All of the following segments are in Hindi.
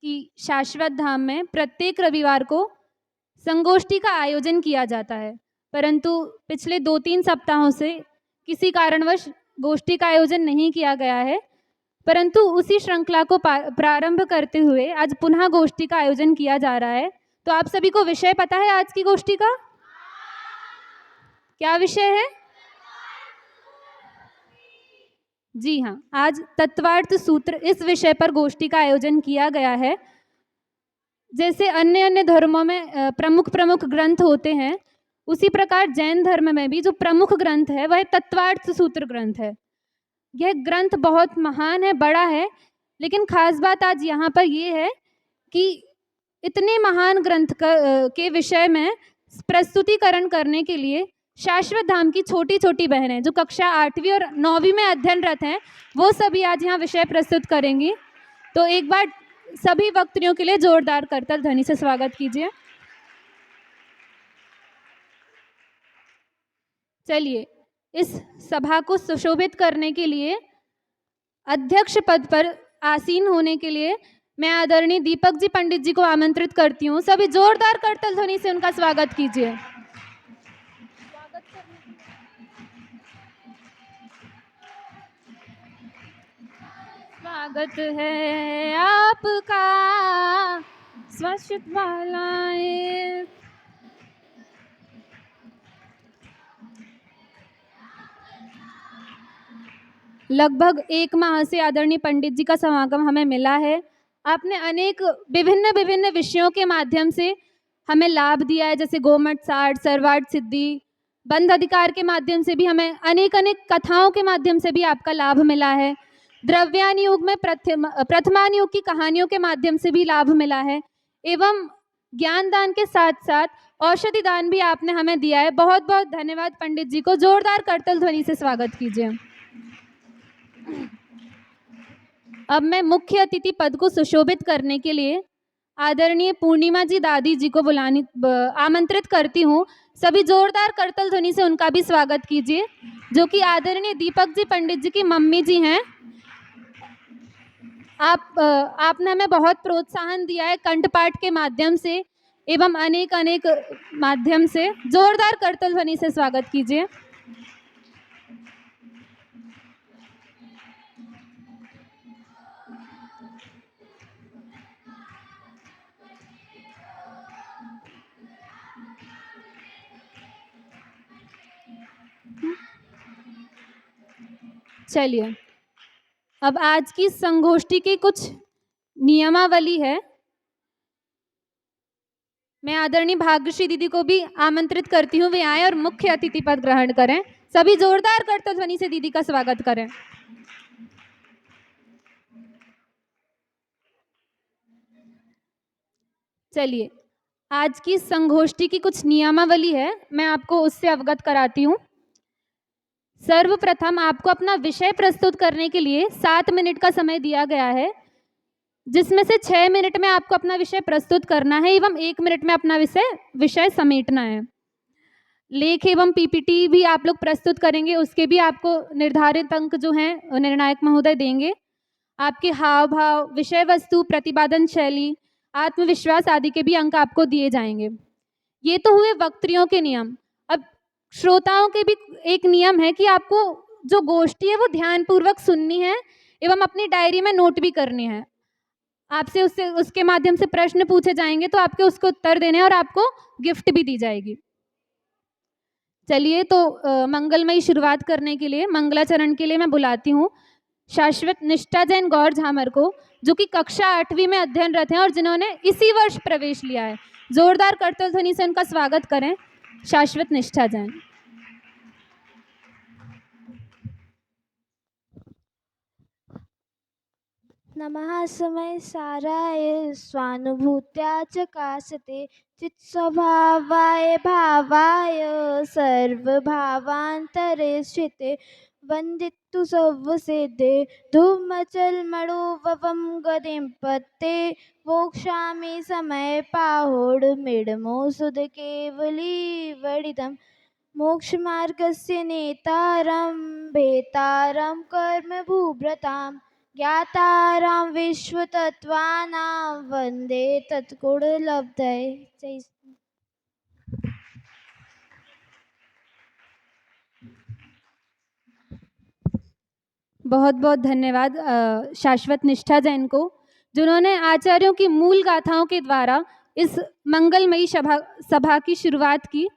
कि शाश्वत धाम में प्रत्येक रविवार को संगोष्ठी का आयोजन किया जाता है, परंतु पिछले 2-3 सप्ताहों से किसी कारणवश गोष्ठी का आयोजन नहीं किया गया है। परंतु उसी श्रृंखला को प्रारंभ करते हुए आज पुनः गोष्ठी का आयोजन किया जा रहा है। तो आप सभी को विषय पता है आज की गोष्ठी का? क्या विषय है? जी हाँ, आज तत्वार्थ सूत्र इस विषय पर गोष्ठी का आयोजन किया गया है। जैसे अन्य अन्य धर्मों में प्रमुख प्रमुख ग्रंथ होते हैं, उसी प्रकार जैन धर्म में भी जो प्रमुख ग्रंथ है वह तत्वार्थ सूत्र ग्रंथ है। यह ग्रंथ बहुत महान है, बड़ा है, लेकिन खास बात आज यहाँ पर यह है कि इतने महान ग्रंथ के विषय में प्रस्तुतिकरण करने के लिए शाश्वत धाम की छोटी छोटी बहनें जो कक्षा 8वीं और 9वीं में अध्ययनरत हैं, वो सभी आज यहाँ विषय प्रस्तुत करेंगी। तो एक बार सभी वक्तरियों के लिए जोरदार करताल ध्वनि से स्वागत कीजिए। चलिए, इस सभा को सुशोभित करने के लिए अध्यक्ष पद पर आसीन होने के लिए मैं आदरणीय दीपक जी पंडित जी को आमंत्रित करती हूँ। सभी जोरदार करताल ध्वनि से उनका स्वागत कीजिए। स्वागत है आपका शाश्वत वालाए। लगभग 1 माह से आदरणीय पंडित जी का समागम हमें मिला है। आपने अनेक विभिन्न विषयों के माध्यम से हमें लाभ दिया है, जैसे गोमट साठ, सर्वार्थ सिद्धि, बंध अधिकार के माध्यम से भी हमें अनेक कथाओं के माध्यम से भी आपका लाभ मिला है। द्रव्यान युग में प्रथमान युग की कहानियों के माध्यम से भी लाभ मिला है, एवं ज्ञान दान के साथ साथ औषधि दान भी आपने हमें दिया है। बहुत बहुत धन्यवाद पंडित जी को। जोरदार करताल ध्वनि से स्वागत कीजिए। अब मैं मुख्य अतिथि पद को सुशोभित करने के लिए आदरणीय पूर्णिमा जी दादी जी को आमंत्रित करती हूँ। सभी जोरदार करताल ध्वनि से उनका भी स्वागत कीजिए, जो कि आदरणीय दीपक जी पंडित जी की मम्मी जी हैं। आपने हमें बहुत प्रोत्साहन दिया है कंठपाठ के माध्यम से एवं अनेक माध्यम से। जोरदार करताल ध्वनि से स्वागत कीजिए। चलिए, अब आज की संगोष्ठी की कुछ नियमावली है। मैं आदरणीय भाग्यश्री दीदी को भी आमंत्रित करती हूँ, वे आए और मुख्य अतिथि पद ग्रहण करें। सभी जोरदार करताल ध्वनि से दीदी का स्वागत करें। चलिए, आज की संगोष्ठी की कुछ नियमावली है, मैं आपको उससे अवगत कराती हूँ। सर्वप्रथम आपको अपना विषय प्रस्तुत करने के लिए 7 मिनट का समय दिया गया है, जिसमें से 6 मिनट में आपको अपना विषय प्रस्तुत करना है एवं 1 मिनट में अपना विषय समेटना है। लेख एवं पीपीटी भी आप लोग प्रस्तुत करेंगे, उसके भी आपको निर्धारित अंक जो हैं निर्णायक महोदय देंगे। आपके हाव भाव, विषय वस्तु, प्रतिपादन शैली, आत्मविश्वास आदि के भी अंक आपको दिए जाएंगे। ये तो हुए वक्तृयों के नियम। अब श्रोताओं के भी एक नियम है कि आपको जो गोष्ठी है वो ध्यानपूर्वक सुननी है एवं अपनी डायरी में नोट भी करनी है। आपसे उसके माध्यम से प्रश्न पूछे जाएंगे तो आपके उसको उत्तर देने और आपको गिफ्ट भी दी जाएगी। चलिए, तो मंगलमयी शुरुआत करने के लिए मंगलाचरण के लिए मैं बुलाती हूँ शाश्वत निष्ठा जैन गौर झामर को, जो कि कक्षा 8वीं में अध्ययनरत हैं और जिन्होंने इसी वर्ष प्रवेश लिया है। जोरदार करताल ध्वनि से उनका स्वागत करें। शाश्वत निष्ठा जैन। नमः समय साराय स्वानुभूत्या चकाशते चित्स्वभावाय भावाय सर्वभावान्तरे स्थिते वन्दितु सर्वसिद्धे धूमचलमणुववं गतिं पत्ते वोक्षामि समय पाहोडमिडमो सुध केवलीवडितं मोक्षमार्गस्य नेतारं भेतारं कर्म भूभ्रताम् ज्ञातारां विश्वतत्त्वानां वन्दे तत्कुणलब्धये। जय बहुत बहुत धन्यवाद शाश्वत निष्ठा जैन को, जिन्होंने आचार्यों की मूल गाथाओं के द्वारा इस मंगलमयी सभा की शुरुआत की।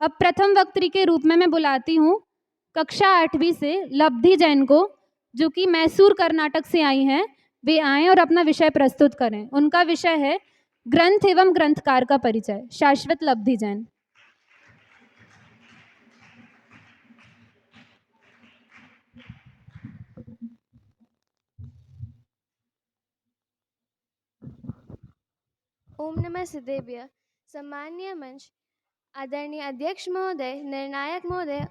अब प्रथम वक्त्री के रूप में मैं बुलाती हूँ कक्षा 8वीं से लब्धि जैन को, जो कि मैसूर कर्नाटक से आई हैं। वे आएं और अपना विषय प्रस्तुत करें। उनका विषय है ग्रंथ एवं ग्रंथकार का परिचय। शाश्वत लब्धि जैन। ओम नमः सिद्धेभ्य। सम्मानीय मंच, आदरणीय अध्यक्ष महोदय, निर्णायक महोदय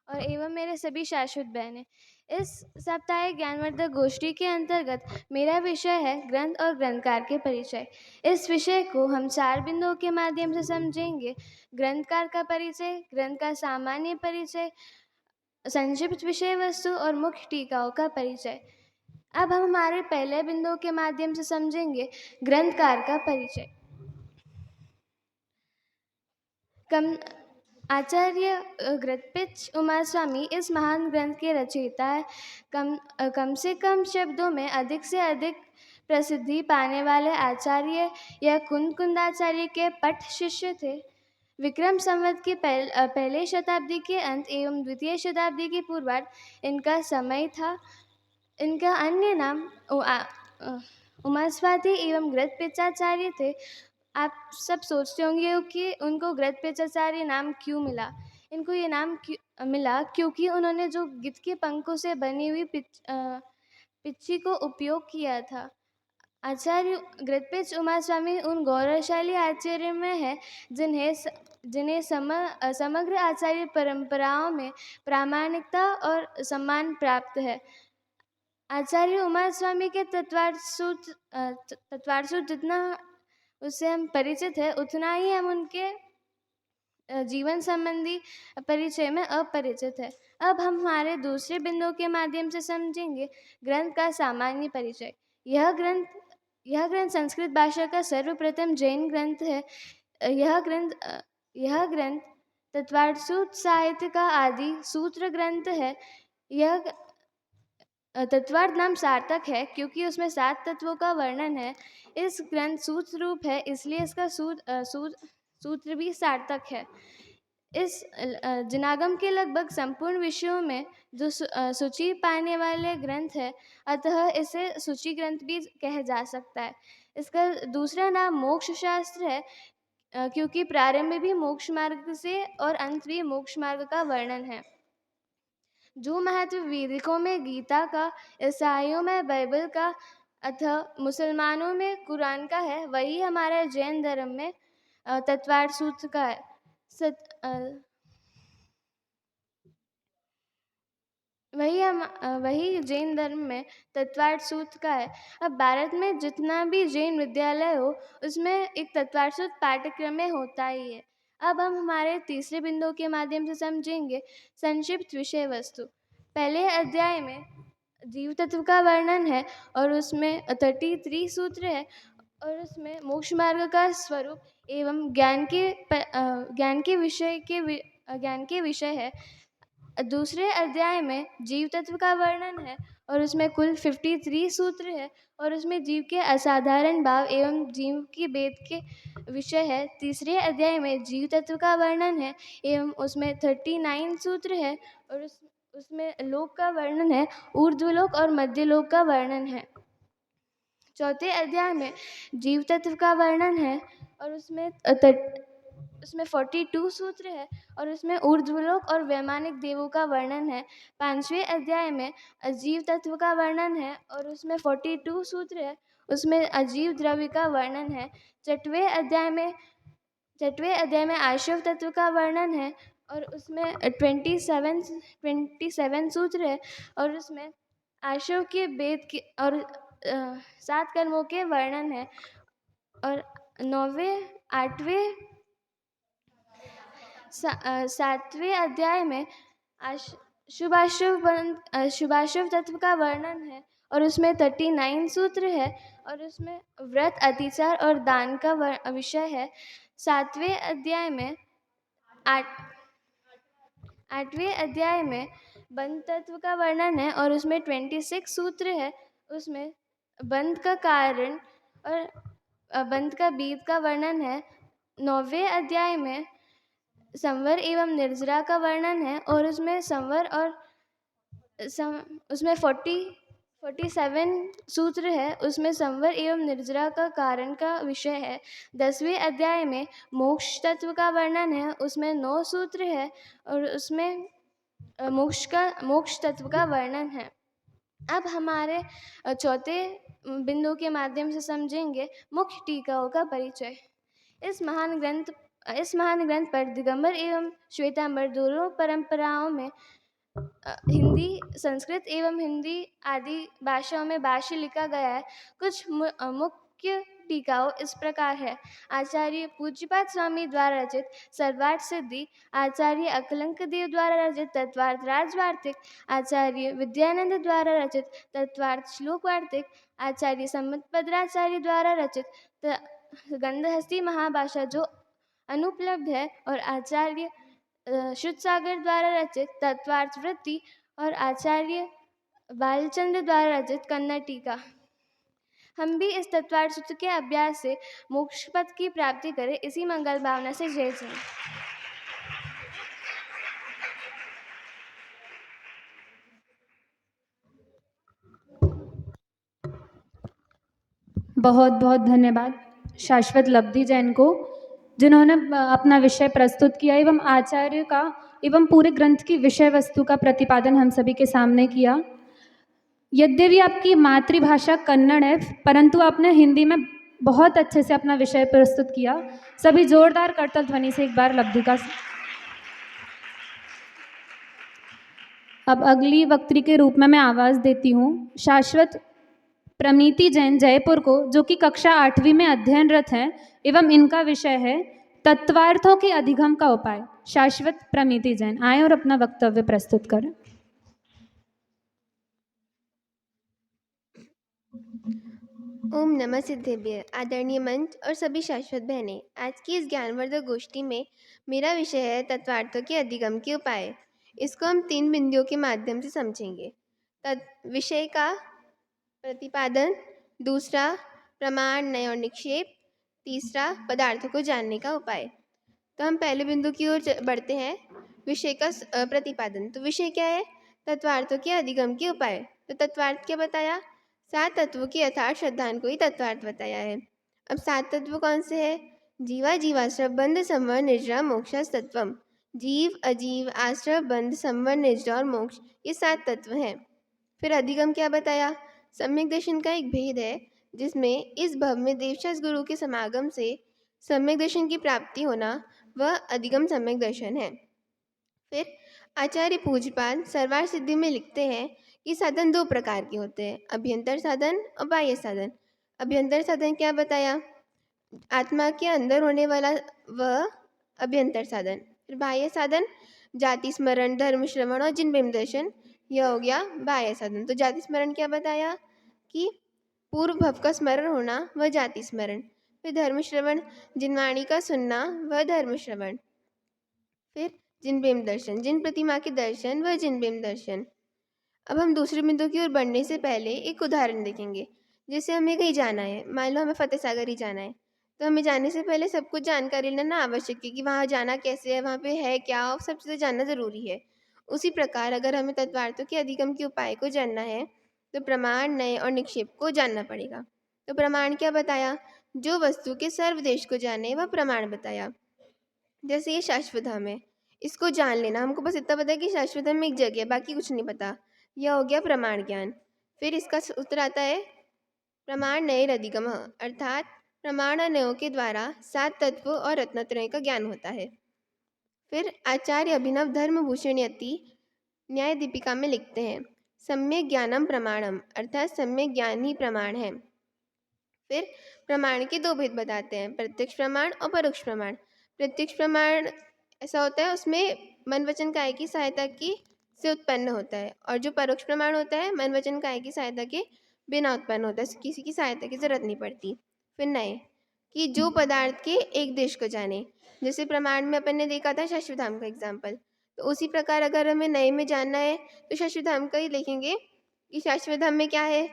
और एवं मेरे सभी शाश्वत बहनें, इस साप्ताहिक ज्ञानवर्धक गोष्ठी के अंतर्गत मेरा विषय है ग्रंथ और ग्रंथकार के परिचय। इस विषय को हम 4 बिंदुओं के माध्यम से समझेंगे। ग्रंथकार का परिचय, ग्रंथ का सामान्य परिचय, संक्षिप्त विषय वस्तु और मुख्य टीकाओं का परिचय। अब हम हमारे पहले बिंदुओं के माध्यम से समझेंगे ग्रंथकार का परिचय। आचार्य घृतपिच उमास्वामी इस महान ग्रंथ के रचयिता है। कम से कम शब्दों में अधिक से अधिक प्रसिद्धि पाने वाले आचार्य यह कुंदाचार्य के पट शिष्य थे। विक्रम संवत के पहले शताब्दी के अंत एवं द्वितीय शताब्दी के पूर्वार्ध इनका समय था। इनका अन्य नाम उमास्वाति एवं घृतपिचाचार्य थे। आप सब सोचते होंगे कि उनको घृतपिचाचार्य नाम क्यों मिला। इनको ये नाम मिला क्योंकि उन्होंने जो गिद्ध के पंखों से बनी हुई पिच्ची को उपयोग किया था। आचार्य घृतपिच उमास्वामी उन गौरवशाली आचार्य में है जिन्हें समग्र आचार्य परंपराओं में प्रामाणिकता और सम्मान प्राप्त है। आचार्य उमास्वामी के तत्वार्थ सूत्र जितना उससे हम परिचित है, उतना ही हम उनके जीवन संबंधी परिचय में अपरिचित है। अब हम हमारे दूसरे बिंदु के माध्यम से समझेंगे ग्रंथ का सामान्य परिचय। यह ग्रंथ संस्कृत भाषा का सर्वप्रथम जैन ग्रंथ है। यह ग्रंथ तत्वार्थ साहित्य का आदि सूत्र ग्रंथ है। यह तत्वार्थ नाम सार्थक है क्योंकि उसमें 7 तत्वों का वर्णन है। इस ग्रंथ सूत्र रूप है, इसलिए इसका सूत्र भी सार्थक है। इस जिनागम के लगभग संपूर्ण विषयों में जो सूची पाने वाले ग्रंथ है, अतः इसे सूची ग्रंथ भी कहा जा सकता है। इसका दूसरा नाम मोक्ष शास्त्र है क्योंकि प्रारंभ भी मोक्ष मार्ग से और अंत भी मोक्ष मार्ग का वर्णन है। जो महत्व वैदिकों में गीता का, ईसाइयों में बाइबल का अथवा मुसलमानों में कुरान का है, वही हमारे जैन धर्म में तत्वार्थ सूत्र का है। वही जैन धर्म में तत्वार्थ सूत्र का है। अब भारत में जितना भी जैन विद्यालय हो, उसमें एक तत्वार्थ सूत्र पाठ्यक्रम में होता ही है। अब हम हमारे तीसरे बिंदु के माध्यम से समझेंगे संक्षिप्त विषय वस्तु। पहले अध्याय में जीव तत्व का वर्णन है और उसमें 33 सूत्र है और उसमें मोक्ष मार्ग का स्वरूप एवं ज्ञान के विषय है। दूसरे अध्याय में जीव तत्व का वर्णन है और उसमें कुल 53 सूत्र है और उसमें जीव के असाधारण भाव एवं जीव की भेद के विषय है। तीसरे अध्याय में जीव तत्व का वर्णन है एवं उसमें 39 सूत्र है और उसमें लोक का वर्णन है, ऊर्ध्वलोक और मध्यलोक का वर्णन है। चौथे अध्याय में जीव तत्व का वर्णन है और उसमें 42 सूत्र है और उसमें ऊर्ध्वलोक और वैमानिक देवों का वर्णन है। पांचवें अध्याय में अजीव तत्व का वर्णन है और उसमें 42 सूत्र है, उसमें अजीव द्रव्य का वर्णन है। छठवें अध्याय में आशव तत्व का वर्णन है और उसमें 27 सूत्र है और उसमें आशव के भेद के और 7 कर्मों के वर्णन है। और 7वें अध्याय में शुभाशुभ तत्व का वर्णन है और उसमें 39 सूत्र है और उसमें व्रत, अतिचार और दान का विषय है। 7वें अध्याय में 8वें अध्याय में बंध तत्व का वर्णन है और उसमें 26 सूत्र है। उसमें बंध का कारण और बंध का बीज का वर्णन है। 9वें अध्याय में संवर एवं निर्जरा का वर्णन है और उसमें संवर और उसमें 47 सूत्र है। उसमें संवर एवं निर्जरा का कारण का विषय है। 10वें अध्याय में मोक्ष तत्व का वर्णन है। उसमें 9 सूत्र है और उसमें मोक्ष तत्व का वर्णन है। अब हमारे चौथे बिंदु के माध्यम से समझेंगे मुख्य टीकाओं का परिचय। इस महान ग्रंथ पर दिगंबर एवं श्वेतांबर दोनों परंपराओं में हिंदी, संस्कृत एवं हिंदी आदि भाषाओं में भाष्य लिखा गया है। कुछ मुख्य टीकाओं इस प्रकार है। आचार्य पूज्यपाद स्वामी द्वारा रचित सर्वार्थ सिद्धि, आचार्य अकलंक देव द्वारा रचित तत्वार्थ राजवार्तिक, आचार्य विद्यानंद द्वारा रचित तत्वार्थ श्लोक वार्तिक, आचार्य सम्मतभद्राचार्य द्वारा रचित गंधहस्ती महाभाषा जो अनुपलब्ध है, और आचार्य शुद्ध सागर द्वारा रचित तत्वार्थ वृत्ति और आचार्य बालचंद्र द्वारा रचित कन्नड़ टीका। हम भी इस तत्वार्थ सूत्र के अभ्यास से मोक्ष पद की प्राप्ति करें, इसी मंगल भावना से जय जय। बहुत बहुत धन्यवाद शाश्वत लब्धि जैन को, जिन्होंने अपना विषय प्रस्तुत किया एवं आचार्य का एवं पूरे ग्रंथ की विषय वस्तु का प्रतिपादन हम सभी के सामने किया। यद्यपि आपकी मातृभाषा कन्नड़ है, परंतु आपने हिंदी में बहुत अच्छे से अपना विषय प्रस्तुत किया। सभी जोरदार करतल ध्वनि से एक बार लब्धि का। अब अगली वक्त्री के रूप में मैं आवाज़ देती हूँ शाश्वत प्रमिति जैन जयपुर को, जो कि कक्षा 8वीं में अध्ययनरत हैं एवं इनका विषय है तत्वार्थों के अधिगम का उपाय। शाश्वत प्रमिति जैन आए और अपना वक्तव्य प्रस्तुत करें। ओम नमः सिद्धेभ्य। आदरणीय मंच और सभी शाश्वत बहनें, आज की इस ज्ञानवर्धक गोष्ठी में मेरा विषय है तत्वार्थों के अधिगम के उपाय। इसको हम 3 बिंदुओं के माध्यम से समझेंगे। विषय का प्रतिपादन, दूसरा प्रमाण, नय और निक्षेप, तीसरा पदार्थों को जानने का उपाय। तो हम पहले बिंदु की ओर बढ़ते हैं, विषय का प्रतिपादन। तो विषय क्या है? तत्वार्थों के अधिगम के उपाय। तो तत्वार्थ क्या बताया? 7 तत्वों की यथार्थ श्रद्धान को ही तत्वार्थ बताया है। अब 7 तत्व कौन से हैं? जीवा जीवाश्रय बंध संवर निर्जरा मोक्षास तत्वम। जीव, अजीव, आश्रय, बंध, संवर, निर्जरा और मोक्ष, ये 7 तत्व हैं। फिर अधिगम क्या बताया? सम्यक दर्शन का एक भेद है, जिसमें इस भव में देवशास्त्र गुरु के समागम से सम्यक दर्शन की प्राप्ति होना, वह अधिगम सम्यक दर्शन है। फिर आचार्य पूज्यपाद सर्वार्थ सिद्धि में लिखते हैं कि साधन 2 प्रकार के होते हैं, अभ्यंतर साधन और बाह्य साधन। अभ्यंतर साधन क्या बताया? आत्मा के अंदर होने वाला वह अभ्यंतर साधन। फिर बाह्य साधन जाति स्मरण, धर्म श्रवण और जिन बिंब दर्शन, यह हो गया बाह्य साधन। तो जाति स्मरण क्या बताया? कि पूर्व भव का स्मरण होना, वह जाति स्मरण। फिर धर्म श्रवण, जिन वाणी का सुनना, वह धर्म श्रवण। फिर जिन बिंब दर्शन, जिन प्रतिमा के दर्शन, वह जिन बिंब दर्शन। अब हम दूसरे बिंदु की ओर बढ़ने से पहले एक उदाहरण देखेंगे। जैसे हमें कहीं जाना है, मान लो हमें फतेह सागर ही जाना है, तो हमें जाने से पहले सब कुछ जानकारी लेना आवश्यक है कि वहाँ जाना कैसे है, वहाँ पे है क्या, और सब चीज़ें जानना ज़रूरी है। उसी प्रकार अगर हमें तत्वार्थों के अधिगम के उपाय को जानना है, तो प्रमाण, नय और निक्षेप को जानना पड़ेगा। तो प्रमाण क्या बताया? जो वस्तु के सर्वदेश को जाने, वह प्रमाण बताया। जैसे ये शाश्वत धाम है, इसको जान लेना, हमको बस इतना पता है कि शाश्वत धाम में एक जगह है, बाकी कुछ नहीं पता, यह हो गया प्रमाण ज्ञान। फिर इसका उत्तर आता है प्रमाण नय अधिगम, अर्थात प्रमाण और नयों के द्वारा 7 तत्व और रत्नत्रय का ज्ञान होता है। फिर आचार्य अभिनव धर्मभूषण यति न्याय दीपिका में लिखते हैं सम्यक ज्ञानम प्रमाणम, अर्थात सम्यक ज्ञान ही प्रमाण है। फिर प्रमाण के 2 भेद बताते हैं, प्रत्यक्ष प्रमाण और परोक्ष प्रमाण। प्रत्यक्ष प्रमाण ऐसा होता है, उसमें मन वचन काया की सहायता की से उत्पन्न होता है, और जो परोक्ष प्रमाण होता है मन वचन काया की सहायता के बिना उत्पन्न होता है, किसी की सहायता की जरूरत नहीं पड़ती। फिर नए, कि जो पदार्थ के एक देश को जाने, जैसे प्रमाण में अपन ने देखा था शाश्वतधाम का एग्जाम्पल, तो उसी प्रकार अगर हमें नए में जानना है तो शाश्वतधाम का ही लिखेंगे कि शाश्वतधाम में क्या है,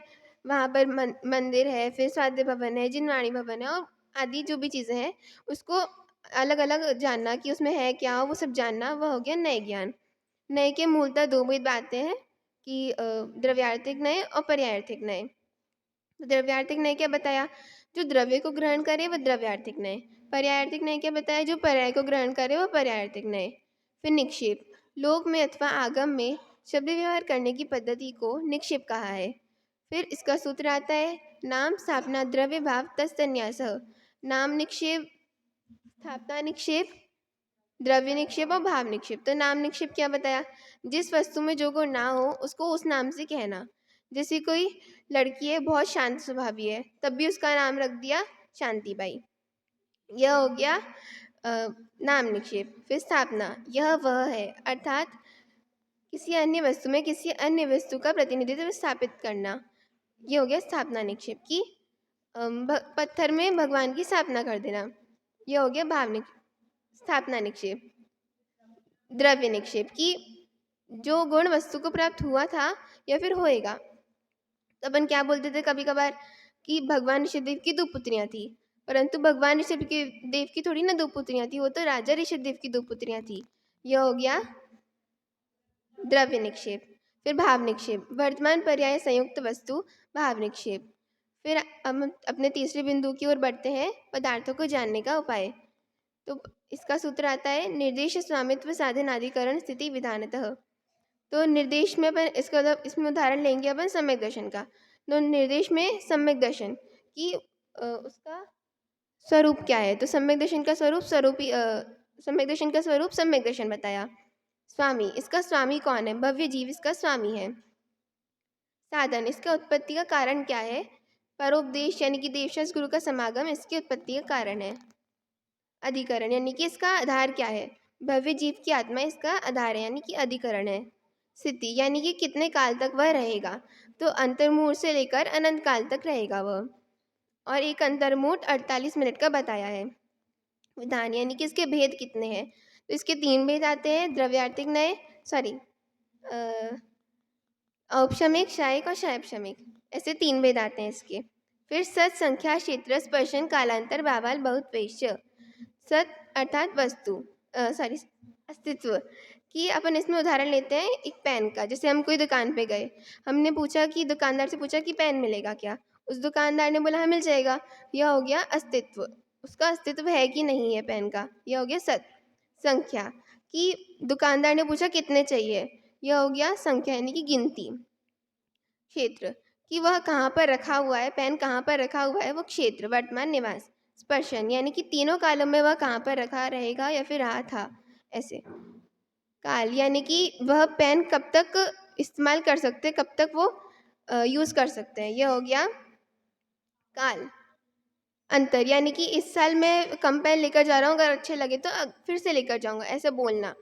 वहाँ पर मंदिर है, फिर स्वाध्याय भवन है, जिनवाणी भवन है, और आदि जो भी चीज़ें हैं उसको अलग अलग जानना कि उसमें है क्या, वो सब जानना, वह हो गया नए ज्ञान। नए के मूलतः दो भेद बातें हैं कि द्रव्यार्थिक नए और पर्यायार्थिक नए। तो द्रव्यार्थिक नए क्या बताया, जो द्रव्य को ग्रहण करे वह द्रव्यार्थिक नए। पर्यायार्थिक नए क्या बताया, जो पर्याय को ग्रहण करे वह पर्यायार्थिक नए। फिर निक्षेप, लोक में अथवा आगम में शब्द व्यवहार करने की पद्धति को निक्षेप कहा है। फिर इसका सूत्र आता है नाम स्थापना द्रव्य भाव तत्सन्यास। नाम निक्षेप, स्थापना निक्षेप, द्रव्य निक्षेप और भाव निक्षेप। तो नाम निक्षेप क्या बताया, जिस वस्तु में जो गुण ना हो उसको उस नाम से कहना। जैसे कोई लड़की है बहुत शांत स्वभावी है, तब भी उसका नाम रख दिया शांतिबाई, यह हो गया नाम निक्षेप। फिर स्थापना, यह वह है, अर्थात किसी अन्य वस्तु में किसी अन्य वस्तु का प्रतिनिधित्व स्थापित करना, ये हो गया स्थापना निक्षेप। की पत्थर में भगवान की स्थापना कर देना, यह हो गया भाव निक्षेप। स्थापना निक्षेप। द्रव्य निक्षेप, की जो गुण वस्तु को प्राप्त हुआ था या फिर होएगा। तो अपन क्या बोलते थे कभी कभार कि भगवान ऋषिदेव की दो पुत्रियां थी, परंतु भगवान ऋषिदेव की थोड़ी ना दो पुत्रियां थी, वो तो राजा ऋषिदेव की दो पुत्रियां थी। यह हो गया द्रव्य निक्षेप। फिर भाव निक्षेप, वर्तमान पर्याय संयुक्त वस्तु भाव निक्षेप। फिर हम अपने तीसरे बिंदु की ओर बढ़ते हैं, पदार्थों को जानने का उपाय। तो इसका सूत्र आता है निर्देश स्वामित्व साधन आदिकरण स्थिति विधानतः। तो निर्देश में अपन इसमें उदाहरण लेंगे अपन सम्यक दर्शन का। तो निर्देश में सम्यक दर्शन की उसका स्वरूप क्या है, तो सम्यक दर्शन का स्वरूप सम्यक दर्शन का स्वरूप सम्यक दर्शन बताया। स्वामी, इसका स्वामी कौन है, भव्य जीव इसका स्वामी है। साधन, इसका उत्पत्ति का कारण क्या है, परोपदेश यानी कि देवशस गुरु का समागम इसकी उत्पत्ति का कारण है। अधिकरण, यानी कि इसका आधार क्या है, भव्य जीव की आत्मा इसका आधार है यानी कि अधिकरण है। स्थिति, यानी कि कितने काल तक वह रहेगा, तो अंतर्मुहूर्त से लेकर अनंत काल तक रहेगा वह, और एक अंतर्मुहूर्त 48 मिनट का बताया है। विधान, यानी कि इसके भेद कितने हैं, तो इसके 3 भेद आते हैं, द्रव्यार्थिक नए औपशमिक, शायिक और शायपशमिक, ऐसे 3 भेद आते हैं इसके। फिर सत, संख्या, क्षेत्र, स्पर्शन, कालांतर, भावाल, बहुत वेश्य। सत अर्थात वस्तु अस्तित्व, कि अपन इसमें उदाहरण लेते हैं एक पेन का। जैसे हम कोई दुकान पे गए, हमने पूछा कि दुकानदार से पूछा कि पेन मिलेगा क्या, उस दुकानदार ने बोला हाँ मिल जाएगा, यह हो गया अस्तित्व, उसका अस्तित्व है कि नहीं है पेन का, यह हो गया सत। संख्या, कि दुकानदार ने पूछा कितने चाहिए, यह हो गया संख्या यानी कि गिनती। क्षेत्र, कि वह कहाँ पर रखा हुआ है, पेन कहाँ पर रखा हुआ है, वो क्षेत्र वर्तमान निवास। स्पर्शन, यानी कि तीनों कालों में वह कहाँ पर रखा रहेगा या फिर रहा था, ऐसे। काल, यानी कि वह पेन कब तक इस्तेमाल कर सकते, कब तक वो यूज़ कर सकते हैं, यह हो गया काल। अंतर, यानी कि इस साल मैं कम पेन लेकर जा रहा हूँ, अगर अच्छे लगे तो फिर से लेकर जाऊँगा, ऐसा बोलना,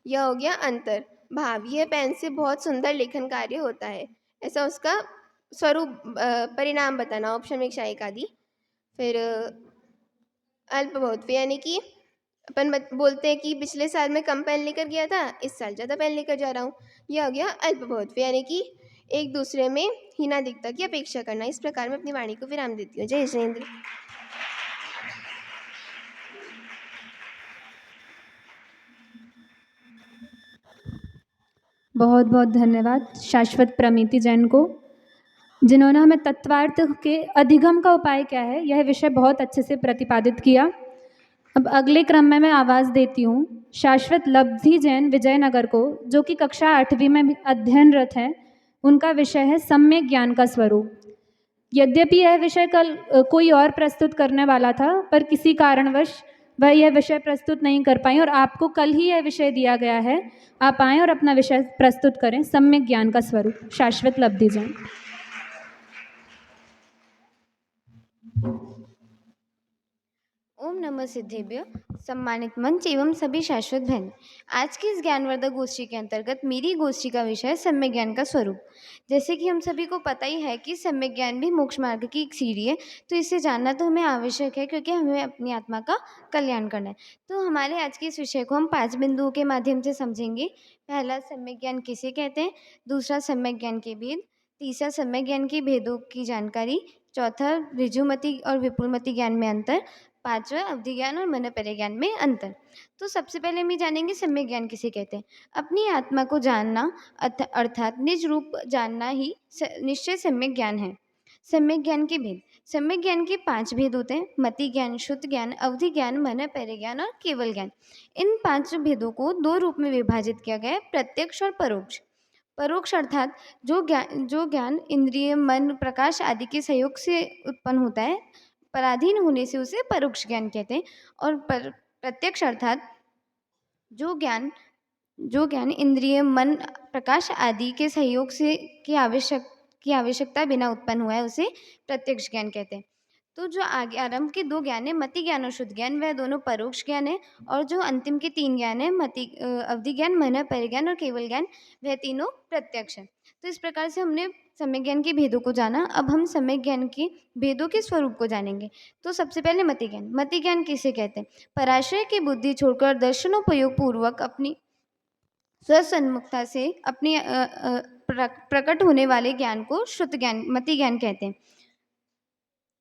यह हो गया अंतर। भाव, यह पेन से बहुत सुंदर लेखन कार्य होता है, ऐसा उसका स्वरूप परिणाम बताना, औपशमिक, शायिक आदि। फिर अल्प बहुत्व, यानी कि अपन बोलते हैं कि पिछले साल मैं कम पेन लेकर गया था, इस साल ज़्यादा पेन लेकर जा रहा हूँ, यह हो गया अल्प बहुत्व, यानी कि एक दूसरे में हीनाधिकता की अपेक्षा करना। इस प्रकार मैं अपनी वाणी को विराम देती हूँ। जय जिनेंद्र। बहुत बहुत धन्यवाद शाश्वत प्रमिति जैन को, जिन्होंने हमें तत्वार्थ के अधिगम का उपाय क्या है यह विषय बहुत अच्छे से प्रतिपादित किया। अब अगले क्रम में मैं आवाज़ देती हूँ शाश्वत लब्धि जैन विजयनगर को, जो कि कक्षा 8वीं में अध्ययनरत हैं। उनका विषय है सम्यक ज्ञान का स्वरूप। यद्यपि यह विषय कल कोई और प्रस्तुत करने वाला था, पर किसी कारणवश वह यह विषय प्रस्तुत नहीं कर पाई और आपको कल ही यह विषय दिया गया है। आप आएँ और अपना विषय प्रस्तुत करें, सम्यक ज्ञान का स्वरूप, शाश्वत लब्धि जैन। ओम नमः सिद्धेभ्य। सम्मानित मंच एवं सभी शाश्वत बहन, आज की इस ज्ञानवर्धक गोष्ठी के अंतर्गत मेरी गोष्ठी का विषय है सम्यक ज्ञान का स्वरूप। जैसे कि हम सभी को पता ही है कि सम्यक ज्ञान भी मोक्ष मार्ग की एक सीढ़ी है, तो इसे जानना तो हमें आवश्यक है, क्योंकि हमें अपनी आत्मा का कल्याण करना है। तो हमारे आज के इस विषय को हम 5 बिंदुओं के माध्यम से समझेंगे। पहला, सम्यक ज्ञान किसे कहते हैं। दूसरा, सम्यक ज्ञान के भेद। तीसरा, सम्यक ज्ञान के भेदों की जानकारी। चौथा, ऋजुमति और विपुलमति ज्ञान में अंतर। पांचवा, अवधि ज्ञान और मनोपरि ज्ञान में अंतर। तो सबसे पहले हम ये जानेंगे सम्यक ज्ञान किसे कहते हैं। अपनी आत्मा को जानना अर्थात निज रूप जानना ही निश्चय सम्यक ज्ञान है। सम्यक ज्ञान के भेद। सम्यक ज्ञान के 5 भेद होते हैं: मति ज्ञान, शुद्ध ज्ञान, अवधि ज्ञान, मनोपरि ज्ञान और केवल ज्ञान। इन 5 भेदों को 2 रूप में विभाजित किया गया है: प्रत्यक्ष और परोक्ष। परोक्ष अर्थात जो ज्ञान इंद्रिय, मन, प्रकाश आदि के सहयोग से उत्पन्न होता है, पराधीन होने से उसे परोक्ष ज्ञान कहते हैं। और प्रत्यक्ष अर्थात जो ज्ञान इंद्रिय, मन, प्रकाश आदि के सहयोग से की आवश्यकता बिना उत्पन्न हुआ है, उसे प्रत्यक्ष ज्ञान कहते हैं। तो जो आगे आरंभ के 2 ज्ञान है, मति ज्ञान और शुद्ध ज्ञान, वह दोनों परोक्ष ज्ञान है। और जो अंतिम के 3 ज्ञान है, अवधि ज्ञान, मनोपरि ज्ञान और केवल ज्ञान, वह तीनों प्रत्यक्ष है। तो इस प्रकार से हमने सम्यक ज्ञान के भेदों को जाना। अब हम सम्यक ज्ञान के भेदों के स्वरूप को जानेंगे। तो सबसे पहले मति ज्ञान। मति ज्ञान किसे कहते हैं। पराशय की बुद्धि छोड़कर दर्शनोपयोग पूर्वक अपनी स्वसन्मुखता से अपनी प्रकट होने वाले ज्ञान को शुद्ध ज्ञान, मति ज्ञान कहते हैं।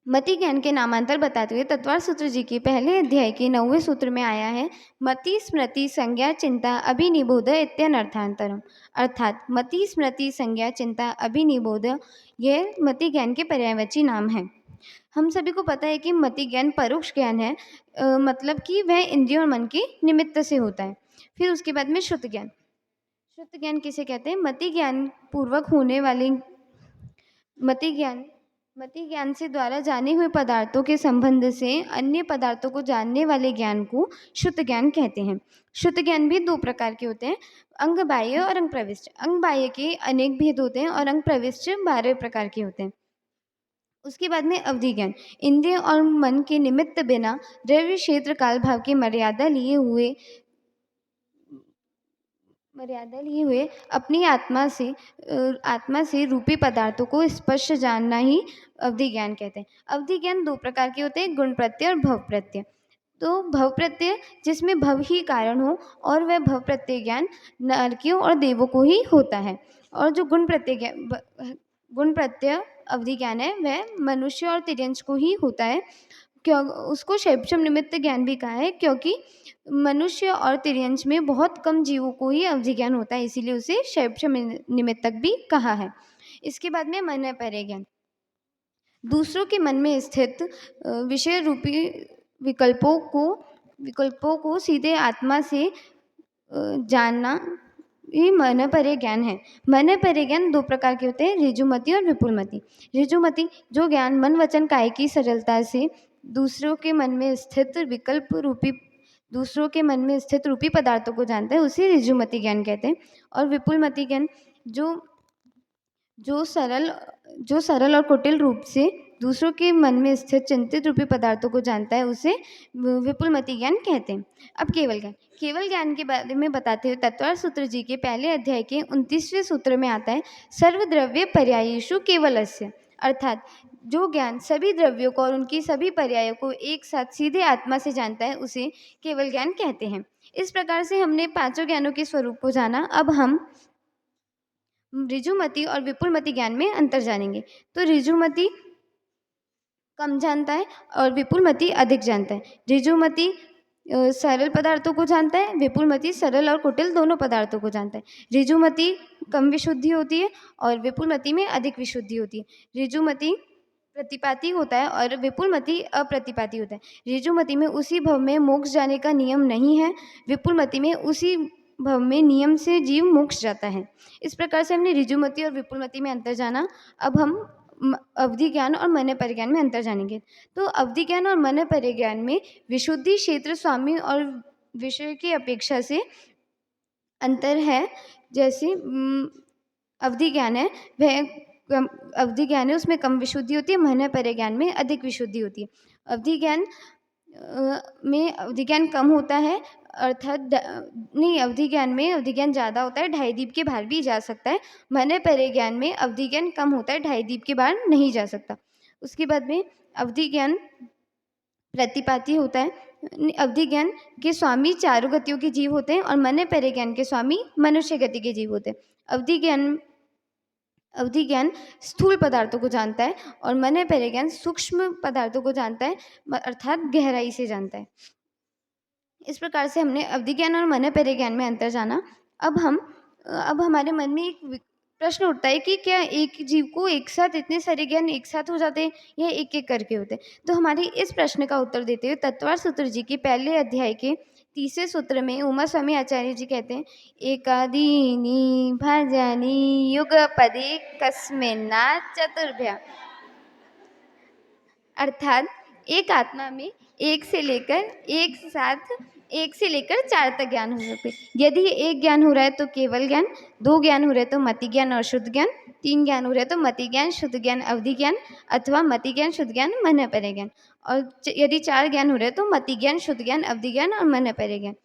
मति ज्ञान के नामांतर बताते हुए तत्वार सूत्र जी के पहले अध्याय के 9वें सूत्र में आया है: मति, स्मृति, संज्ञा, चिंता, अभिनिबोध इत्यनर्थांतरम। अर्थात मति, स्मृति, संज्ञा, चिंता, अभिनिबोध, यह मति ज्ञान के पर्यायवाची नाम है। हम सभी को पता है कि मति ज्ञान परोक्ष ज्ञान है, मतलब कि वह इंद्रियों और मन के निमित्त से होता है। फिर उसके बाद में शुद्ध ज्ञान। शुद्ध ज्ञान किसे कहते हैं। मति ज्ञान पूर्वक होने वाले मति ज्ञान से द्वारा जाने हुए पदार्थों के संबंध से अन्य पदार्थों को जानने वाले ज्ञान को शुद्ध ज्ञान कहते हैं। शुद्ध ज्ञान भी 2 प्रकार के होते हैं: अंग बाह्य और अंग प्रविष्ट। अंग बाह्य के अनेक भेद होते हैं और अंग प्रविष्ट 12 प्रकार के होते हैं। उसके बाद में अवधि ज्ञान। इंद्रिय और मन के निमित्त बिना द्रव्य, क्षेत्र, काल, भाव की मर्यादा लिए हुए अपनी आत्मा से रूपी पदार्थों को स्पष्ट जानना ही अवधि ज्ञान कहते हैं। अवधि ज्ञान 2 प्रकार के होते हैं: गुण प्रत्यय और भव प्रत्यय। तो भव प्रत्यय, जिसमें भव ही कारण हो, और वह भव प्रत्यय ज्ञान नरकियों और देवों को ही होता है। और जो गुण प्रत्यय अवधि ज्ञान है, वह मनुष्य और तिर्यंश को ही होता है। क्यों उसको शैवक्षम निमित्त ज्ञान भी कहा है, क्योंकि मनुष्य और तिर्यंश में बहुत कम जीवों को ही अवधि ज्ञान होता है, इसीलिए उसे शैवक्षम निमित्तक भी कहा है। इसके बाद में मनोपरि ज्ञान। दूसरों के मन में स्थित विषय रूपी विकल्पों को सीधे आत्मा से जानना ये मनोपरि ज्ञान है। मनोपरि ज्ञान 2 प्रकार के होते हैं: ऋजुमति और विपुलमति। ऋजुमति, जो ज्ञान मन, वचन, काया की सरलता से दूसरों के मन में स्थित रूपी पदार्थों को जानता है, उसे ऋजुमति ज्ञान कहते हैं। और विपुलमति ज्ञान, जो सरल और कुटिल रूप से दूसरों के मन में स्थित चिंतित रूपी पदार्थों को जानता है, उसे विपुलमति ज्ञान कहते हैं। अब केवल ज्ञान। केवल ज्ञान के बारे में बताते हुए तत्वार सूत्र जी के पहले अध्याय के 29वें सूत्र में आता है: सर्वद्रव्य पर्यायेषु केवलस्य। अर्थात जो ज्ञान सभी द्रव्यों को और उनकी सभी पर्यायों को एक साथ सीधे आत्मा से जानता है, उसे केवल ज्ञान कहते हैं। इस प्रकार से हमने 5 ज्ञानों के स्वरूप को जाना। अब हम ऋजुमति और विपुलमति ज्ञान में अंतर जानेंगे। तो ऋजुमति कम जानता है और विपुलमति अधिक जानता है। ऋजुमति सरल पदार्थों को जानता है, विपुलमति सरल और कुटिल दोनों पदार्थों को जानता है। ऋजुमति कम विशुद्धि होती है और विपुलमति में अधिक विशुद्धि होती है। ऋजुमति प्रतिपाती होता है और विपुलमति अप्रतिपाती होता है। ऋजुमति में उसी भव में मोक्ष जाने का नियम नहीं है, विपुलमति में उसी भव में नियम से जीव मोक्ष जाता है। इस प्रकार से हमने ऋजुमति और विपुलमति में अंतर जाना। अब हम अवधि ज्ञान और मनोपरि ज्ञान में अंतर जानेंगे। तो अवधि ज्ञान और मनोपरि ज्ञान में विशुद्धि, क्षेत्र, स्वामी और विषय की अपेक्षा से अंतर है। जैसे अवधि ज्ञान है, उसमें कम विशुद्धि होती है, मनोपरि ज्ञान में अधिक विशुद्धि होती है। अवधि ज्ञान में अवधि ज्ञान कम होता है, अर्थात नहीं, अवधि ज्ञान में अवधि ज्ञान ज़्यादा होता है, ढाई दीप के बाहर भी जा सकता है। मन परे ज्ञान में अवधि ज्ञान कम होता है, ढाई दीप के बाहर नहीं जा सकता। उसके बाद में अवधि ज्ञान प्रतिपाती होता है। अवधि ज्ञान के स्वामी चारों गतियों के जीव होते हैं और मन परे ज्ञान के स्वामी मनुष्य गति के जीव होते हैं। अवधि ज्ञान स्थूल पदार्थों को जानता है और मन परे ज्ञान सूक्ष्म पदार्थों को जानता है, अर्थात गहराई से जानता है। इस प्रकार से हमने अवधि ज्ञान और मन परे ज्ञान में अंतर जाना। अब हमारे मन में एक प्रश्न उठता है कि क्या एक जीव को एक साथ इतने सारे ज्ञान एक साथ हो जाते हैं या एक एक करके होते हैं? तो हमारे इस प्रश्न का उत्तर देते हुए तत्वार सूत्र जी के पहले अध्याय के 30वें सूत्र में उमा स्वामी आचार्य जी कहते हैं, एकादीनी भजनी युगपदे कस्मिन्ना चतुर्भ्या, अर्थात एक आत्मा में एक से लेकर 4 तक ज्ञान हो सकते हैं। यदि एक ज्ञान हो रहा है तो केवल ज्ञान, 2 ज्ञान हो रहे तो मति ज्ञान और शुद्ध ज्ञान, 3 ज्ञान हो रहे तो मति ज्ञान, शुद्ध ज्ञान, अवधि ज्ञान अथवा मति ज्ञान, शुद्ध ज्ञान, मन परे ज्ञान, और यदि 4 ज्ञान हो रहे तो मति ज्ञान, शुद्ध ज्ञान, अवधि ज्ञान और मन परे ज्ञान।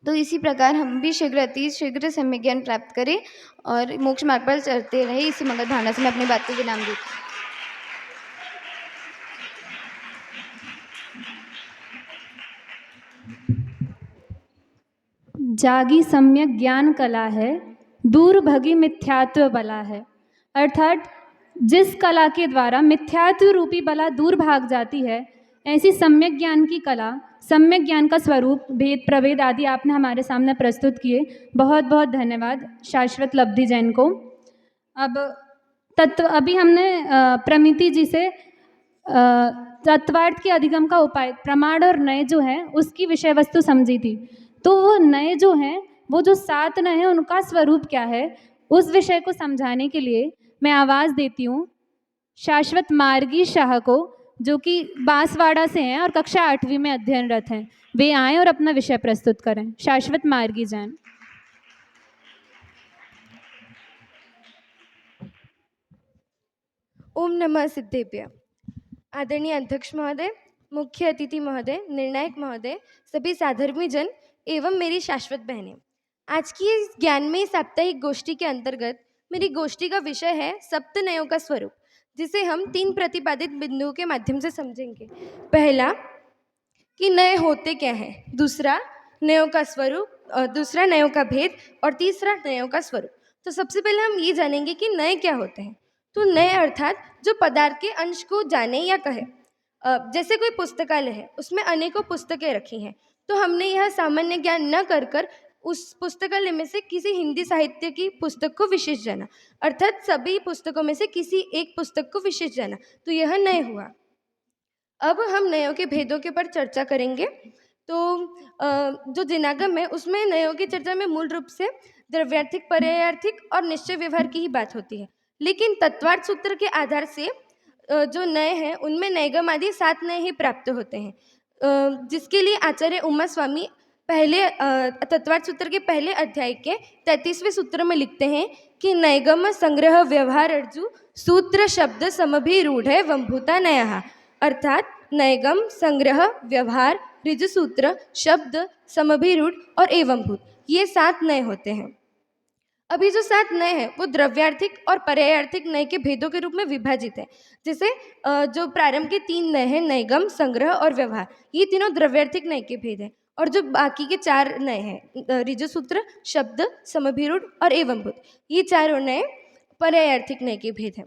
तो इसी प्रकार हम भी शीघ्र अति शीघ्र सम्यक ज्ञान प्राप्त करें और मोक्ष मार्ग पर चलते रहे। इसी मंगल भावना से मैं अपनी बात को विराम देती हूँ। जागी सम्यक ज्ञान कला है, दूर भगी मिथ्यात्व बला है। अर्थात जिस कला के द्वारा मिथ्यात्व रूपी बला दूर भाग जाती है, ऐसी सम्यक ज्ञान की कला, सम्यक ज्ञान का स्वरूप, भेद प्रभेद आदि आपने हमारे सामने प्रस्तुत किए। बहुत बहुत धन्यवाद शाश्वत लब्धि जैन को। अभी हमने प्रमिति जी से तत्वार्थ के अधिगम का उपाय, प्रमाण और नय जो है उसकी विषय वस्तु समझी थी। तो वो नए जो हैं, वो जो 7 नए हैं, उनका स्वरूप क्या है, उस विषय को समझाने के लिए मैं आवाज़ देती हूँ शाश्वत मार्गी शाह को, जो कि बांसवाड़ा से हैं और कक्षा 8वीं में अध्ययनरत हैं। वे आएँ और अपना विषय प्रस्तुत करें। शाश्वत मार्गी जैन। ओम नमः सिद्धेभ्य। आदरणीय अध्यक्ष महोदय, मुख्य अतिथि महोदय, निर्णायक महोदय, सभी साधर्मी जन एवं मेरी शाश्वत बहनें, आज की इस ज्ञानमयी साप्ताहिक गोष्ठी के अंतर्गत मेरी गोष्ठी का विषय है सप्त नयों का स्वरूप, जिसे हम 3 प्रतिपादित बिंदुओं के माध्यम से समझेंगे। पहला कि नय होते क्या हैं, दूसरा नयों का स्वरूप, दूसरा नयों का भेद और तीसरा नयों का स्वरूप। तो सबसे पहले हम ये जानेंगे कि नय क्या होते हैं। तो नय अर्थात जो पदार्थ के अंश को जाने या कहे। जैसे कोई पुस्तकालय है, उसमें अनेकों पुस्तकें रखी हैं, तो हमने यह सामान्य ज्ञान न कर उस पुस्तकालय में से किसी हिंदी साहित्य की पुस्तक को विशेष जाना, अर्थात सभी पुस्तकों में से किसी एक पुस्तक को विशेष जाना, तो यह नय हुआ। अब हम नयों के भेदों के पर चर्चा करेंगे। तो जो जिनागम है उसमें नयों की चर्चा में मूल रूप से द्रव्यार्थिक, पर्यायार्थिक और निश्चय व्यवहार की ही बात होती है, लेकिन तत्वार्थ सूत्र के आधार से जो नय हैं उनमें नयगम आदि 7 नय ही प्राप्त होते हैं, जिसके लिए आचार्य उमा स्वामी पहले तत्वार्थ सूत्र के पहले अध्याय के 33वें सूत्र में लिखते हैं कि नयगम संग्रह व्यवहार अर्जु सूत्र शब्द समभिरूढ़ है वंभूता नयः, अर्थात नयगम संग्रह व्यवहार ऋजु सूत्र शब्द समभिरूढ़ और एवंभूत, ये 7 नय होते हैं। अभी जो 7 नय है वो द्रव्यार्थिक और पर्यायार्थिक नय के भेदों के रूप में विभाजित है। जैसे जो प्रारंभ के 3 नय हैं, नयगम, संग्रह और व्यवहार, ये तीनों द्रव्यार्थिक नय के भेद हैं, और जो बाकी के 4 नय हैं, ऋजु सूत्र, शब्द, समभिरूढ़ और एवंभूत, ये चारों नय पर्यायार्थिक नय के भेद हैं।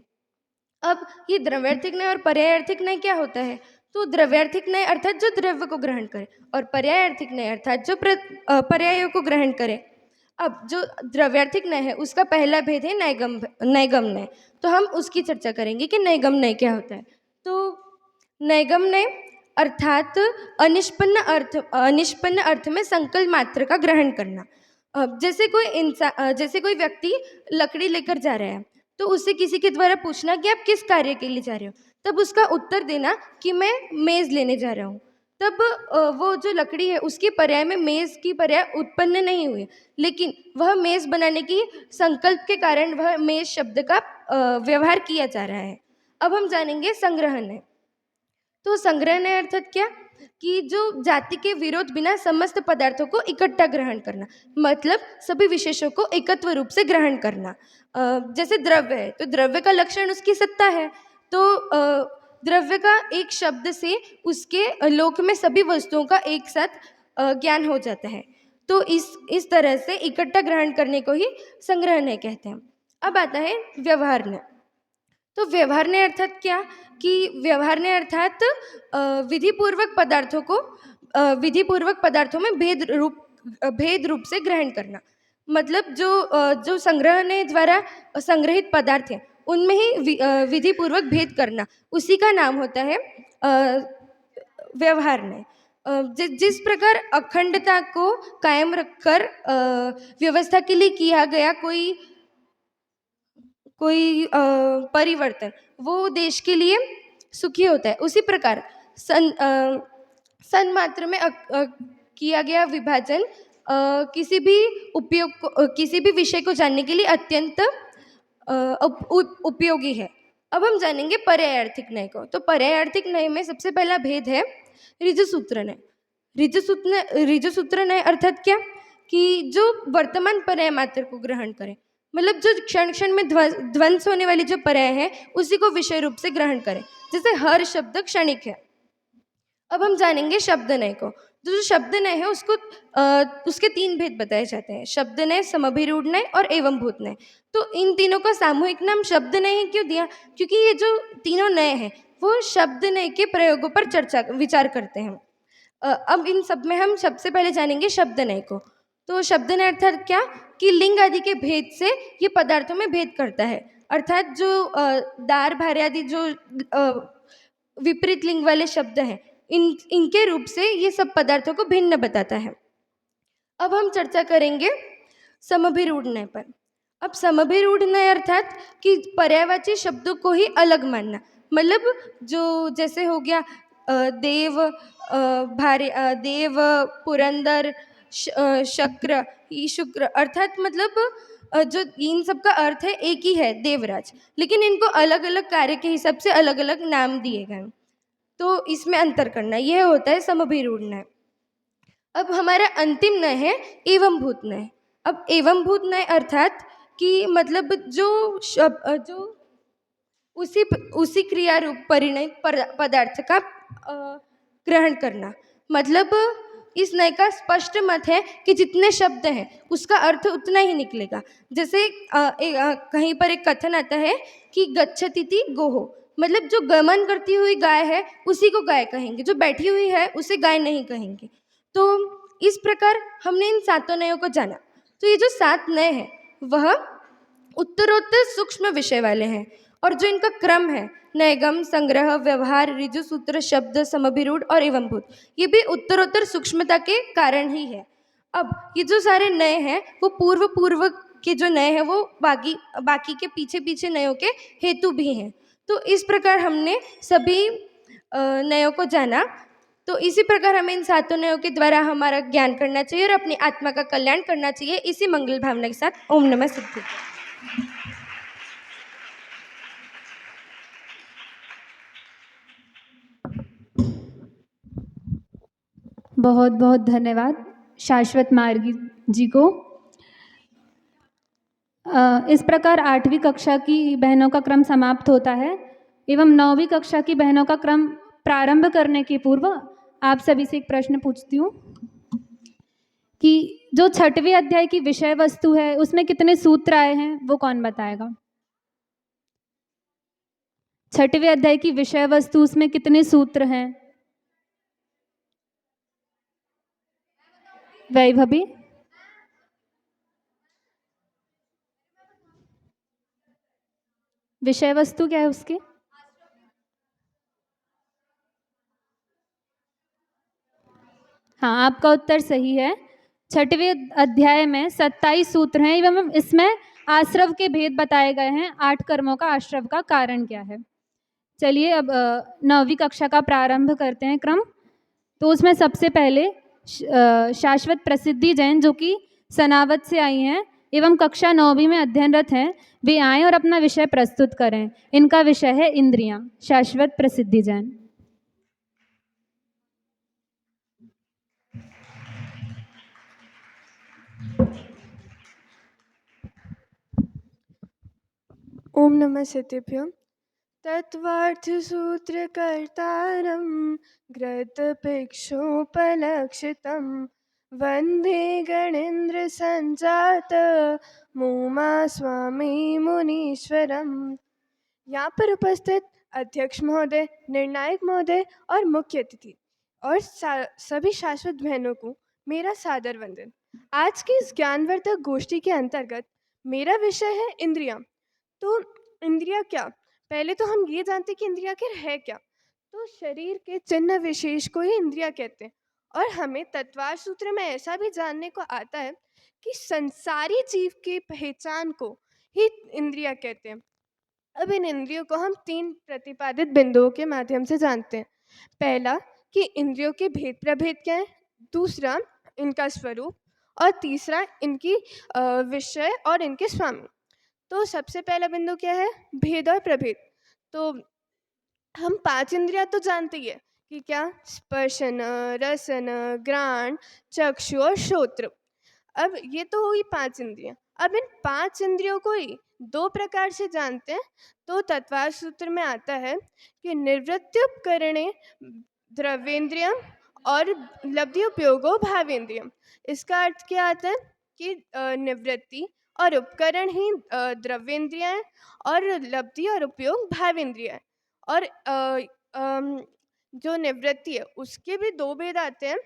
अब ये द्रव्यार्थिक नय और पर्यायार्थिक नय क्या होता है? तो द्रव्यार्थिक नय अर्थात जो द्रव्य को ग्रहण करे, और पर्यायार्थिक नय अर्थात जो पर्यायों को ग्रहण करे। अब जो द्रव्यार्थिक नय है उसका पहला भेद है नयगम नय, तो हम उसकी चर्चा करेंगे कि नयगम नय क्या होता है। तो नयगम नय अर्थात अनिष्पन्न अर्थ में संकल्प मात्र का ग्रहण करना। अब जैसे कोई व्यक्ति लकड़ी लेकर जा रहा है, तो उससे किसी के द्वारा पूछना कि आप किस कार्य के लिए जा रहे हो, तब उसका उत्तर देना कि मैं मेज़ लेने जा रहा हूँ। तब वो जो लकड़ी है उसकी पर्याय में मेज़ की पर्याय उत्पन्न नहीं हुई, लेकिन वह मेज़ बनाने की संकल्प के कारण वह मेज़ शब्द का व्यवहार किया जा रहा है। अब हम जानेंगे संग्रह नय। तो संग्रह नय अर्थात क्या? कि जो जाति के विरोध बिना समस्त पदार्थों को इकट्ठा ग्रहण करना, मतलब सभी विशेषों को एकत्व रूप से ग्रहण करना। जैसे द्रव्य है तो द्रव्य का लक्षण उसकी सत्ता है, तो द्रव्य का एक शब्द से उसके लोक में सभी वस्तुओं का एक साथ ज्ञान हो जाता है। तो इस तरह से इकट्ठा ग्रहण करने को ही संग्रह न्याय कहते हैं। अब आता है व्यवहार न्याय। तो व्यवहार न्याय अर्थात क्या, कि व्यवहार न्याय अर्थात विधिपूर्वक पदार्थों में भेद रूप से ग्रहण करना। मतलब जो संग्रह न्याय द्वारा संग्रहित पदार्थ हैं उनमें ही विधिपूर्वक भेद करना, उसी का नाम होता है व्यवहार न्याय। जिस प्रकार अखंडता को कायम रखकर व्यवस्था के लिए किया गया कोई परिवर्तन वो देश के लिए सुखी होता है, उसी प्रकार सन्मात्र में किया गया विभाजन किसी भी विषय को जानने के लिए अत्यंत उपयोगी है। अब हम जानेंगे पर्यायार्थिक न्याय को। तो पर्यायार्थिक न्याय में सबसे पहला भेद है ऋजुसूत्र न्याय। ऋजुसूत्र न्याय अर्थात क्या, कि जो वर्तमान पर्याय मात्र को ग्रहण करें, मतलब जो क्षण क्षण में ध्वंस होने वाली जो पर्याय है उसी को विषय रूप से ग्रहण करें। जैसे हर शब्द क्षणिक है। अब हम जानेंगे शब्द न्याय को। जो शब्द न्याय है उसके 3 भेद बताए जाते हैं, शब्द न्याय, समभिरूढ़ न्याय और एवंभूत न्याय। तो इन तीनों का सामूहिक नाम शब्द न्याय क्यों दिया, क्योंकि ये जो तीनों न्याय हैं वो शब्द न्याय के प्रयोगों पर विचार करते हैं। अब इन सब में हम सबसे पहले जानेंगे शब्द न्याय को। तो शब्द न्याय अर्थात क्या, कि लिंग आदि के भेद से ये पदार्थों में भेद करता है। अर्थात जो दार भार्य आदि जो विपरीत लिंग वाले शब्द हैं इनके रूप से ये सब पदार्थों को भिन्न बताता है। अब हम चर्चा करेंगे समभिरूढ़ न्याय पर। अब समभिरूढ़ न्याय अर्थात कि पर्यायवाची शब्दों को ही अलग मानना, मतलब जो जैसे हो गया देव, देव, पुरंदर, शक्र, शुक्र, अर्थात मतलब जो इन सब का अर्थ है एक ही है, देवराज, लेकिन इनको अलग अलग कार्य के हिसाब से अलग अलग नाम दिए गए, तो इसमें अंतर करना, यह होता है समभिरूढ़ न्याय। अब हमारा अंतिम न्याय है एवंभूत न्याय। अब एवंभूत न्याय अर्थात कि मतलब जो उसी क्रिया रूप परिणय पदार्थ का ग्रहण करना। मतलब इस न्याय का स्पष्ट मत है कि जितने शब्द हैं उसका अर्थ उतना ही निकलेगा। जैसे कहीं पर एक कथन आता है कि गच्छतीति गोहो, मतलब जो गमन करती हुई गाय है उसी को गाय कहेंगे, जो बैठी हुई है उसे गाय नहीं कहेंगे। तो इस प्रकार हमने इन 7 न्यायों को जाना। तो ये जो 7 न्याय हैं वह उत्तरोत्तर सूक्ष्म विषय वाले हैं, और जो इनका क्रम है नैगम, संग्रह, व्यवहार, ऋजुसूत्र, शब्द, समभिरूढ़ और एवंभूत, ये भी उत्तरोत्तर सूक्ष्मता के कारण ही है। अब ये जो सारे न्याय हैं वो पूर्व के जो न्याय हैं वो बाकी के पीछे न्यायों के हेतु भी हैं। तो इस प्रकार हमने सभी न्यायों को जाना। तो इसी प्रकार हमें इन 7 न्यायों के द्वारा हमारा ज्ञान करना चाहिए और अपनी आत्मा का कल्याण करना चाहिए। इसी मंगल भावना के साथ ओम नमः सिद्धि। बहुत बहुत धन्यवाद शाश्वत मार्गी जी को। इस प्रकार 8वीं कक्षा की बहनों का क्रम समाप्त होता है एवं 9वीं कक्षा की बहनों का क्रम प्रारंभ करने के पूर्व आप सभी से एक प्रश्न पूछती हूँ कि जो 6वें अध्याय की विषय वस्तु है उसमें कितने सूत्र आए हैं, वो कौन बताएगा? 6वें अध्याय की विषय वस्तु, उसमें कितने सूत्र हैं? वैभवी, विषय वस्तु क्या है उसकी? हाँ, आपका उत्तर सही है। 6वें अध्याय में 27 सूत्र हैं एवं इसमें आश्रव के भेद बताए गए हैं। 8 कर्मों का आश्रव का कारण क्या है। चलिए अब 9वीं कक्षा का प्रारंभ करते हैं क्रम। तो उसमें सबसे पहले शाश्वत प्रसिद्धि जैन, जो कि सनावत से आई हैं एवं कक्षा 9वीं में अध्ययनरत हैं, वे आएँ और अपना विषय प्रस्तुत करें। इनका विषय है इंद्रियां। शाश्वत प्रसिद्धि जैन। ओम नमः सिद्धेभ्यो। तत्त्वार्थसूत्रकर्तारं ग्रतभिक्षोपलक्षितं वन्दे गणेन्द्रसञ्जातमुमा स्वामी मुनीश्वरम्। यहाँ पर उपस्थित अध्यक्ष महोदय, निर्णायक महोदय और मुख्य अतिथि और सभी शाश्वत बहनों को मेरा सादर वंदन। आज की इस ज्ञानवर्धक गोष्ठी के अंतर्गत मेरा विषय है इंद्रियां। तो इंद्रियां क्या? पहले तो हम ये जानते कि इंद्रियां आखिर है क्या। तो शरीर के चिन्ह विशेष को ही इंद्रियां कहते हैं। और हमें तत्वार सूत्र में ऐसा भी जानने को आता है कि संसारी जीव की पहचान को ही इंद्रियां कहते हैं। अब इन इंद्रियों को हम 3 प्रतिपादित बिंदुओं के माध्यम से जानते हैं। पहला कि इंद्रियों के भेद प्रभेद क्या है, दूसरा इनका स्वरूप और तीसरा इनकी विषय और इनके स्वामी। तो सबसे पहला बिंदु क्या है? भेद और प्रभेद। तो हम 5 इंद्रियां तो जानते ही है कि क्या? स्पर्शन, रसन, घ्राण, चक्षु और श्रोत्र। अब ये तो हुई 5 इंद्रियां। अब इन 5 इंद्रियों को ही 2 प्रकार से जानते हैं। तो तत्वार सूत्र में आता है कि निवृत्त्युपकरणे द्रव्येंद्रियम और लब्धि उपयोगो भावेंद्रियम। इसका अर्थ क्या आता है कि निवृत्ति और उपकरण ही द्रव्येंद्रियां हैं और लब्धि और उपयोग भावेंद्रिय है। और जो निवृत्ति है उसके भी 2 भेद आते हैं,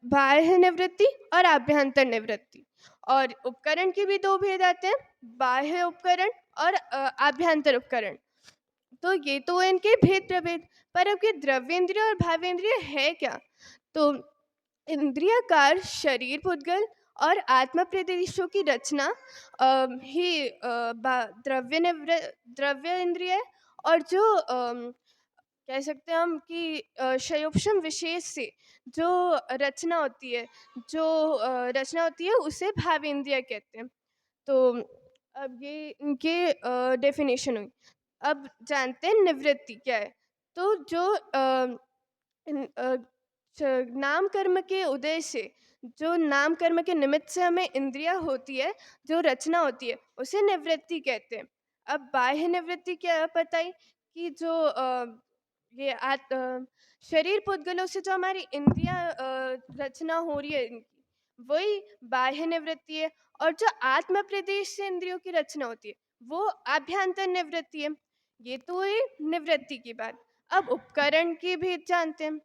बाह्य निवृत्ति और आभ्यंतर निवृत्ति। और उपकरण के भी 2 भेद आते हैं, बाह्य उपकरण और आभ्यंतर उपकरण। तो ये तो इनके भेद प्रभेद। पर अब ये द्रव्येंद्रिय और भावेंद्रिय है क्या? तो इंद्रियाकार शरीर, पुद्गल और आत्मा प्रदेशों की रचना ही द्रव्य इंद्रिय है। और जो कह सकते हैं हम कि शयोपशम विशेष से जो रचना होती है उसे भावेंद्रिय कहते हैं। तो अब ये इनके डेफिनेशन हुई। अब जानते हैं निवृत्ति क्या है। तो जो नाम कर्म के उदय से, जो नाम कर्म के निमित्त से हमें इंद्रिया होती है, जो रचना होती है, उसे निवृत्ति कहते हैं। अब बाह्य निवृत्ति क्या बताई कि जो शरीर पुद्गलों से जो हमारी इंद्रिया रचना हो रही है इनकी, वही बाह्य निवृत्ति है। और जो आत्म प्रदेश से इंद्रियों की रचना होती है वो आभ्यंतर निवृत्ति है। ये तो है निवृत्ति की बात। अब उपकरण के भेद जानते हैं।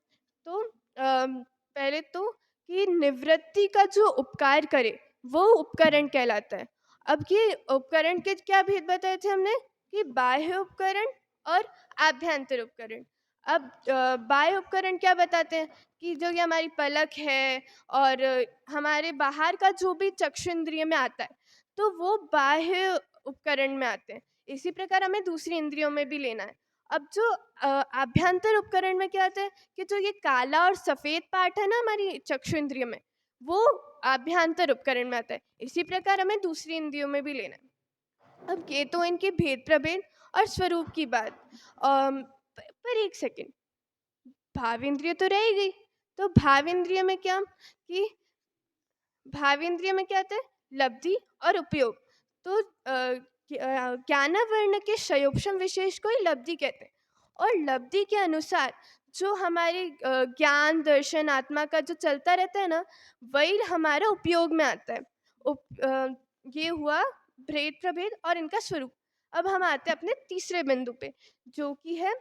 तो पहले तो कि निवृत्ति का जो उपकार करे वो उपकरण कहलाता है। अब ये उपकरण के क्या भेद बताए थे हमने कि बाह्य उपकरण और आभ्यंतर उपकरण। अब बाह्य उपकरण क्या बताते हैं कि जो ये हमारी पलक है और हमारे बाहर का जो भी चक्षुन्द्रिय में आता है तो वो बाह्य उपकरण में आते हैं। इसी प्रकार हमें दूसरी इंद्रियों में भी लेना है। अब जो आभ्यंतर उपकरण में क्या आता है कि जो ये काला और सफ़ेद पार्ट है ना हमारी चक्षु इंद्रिय में, वो आभ्यंतर उपकरण में आता है। इसी प्रकार हमें दूसरी इंद्रियों में भी लेना है। अब ये तो इनके भेद प्रभेद और स्वरूप की बात। पर एक सेकेंड, भावेंद्रिय तो रह गई। तो भावेंद्रिय में क्या कि भावेंद्रिय में क्या आता है? लब्धि और उपयोग। तो ज्ञानावर्ण के शयोपशम विशेष को ही लब्धि कहते हैं। और लब्धि के अनुसार जो हमारे ज्ञान, दर्शन, आत्मा का जो चलता रहता है ना, वही हमारा उपयोग में आता है। ये हुआ भेद प्रभेद और इनका स्वरूप। अब हम आते हैं अपने तीसरे बिंदु पे, जो कि है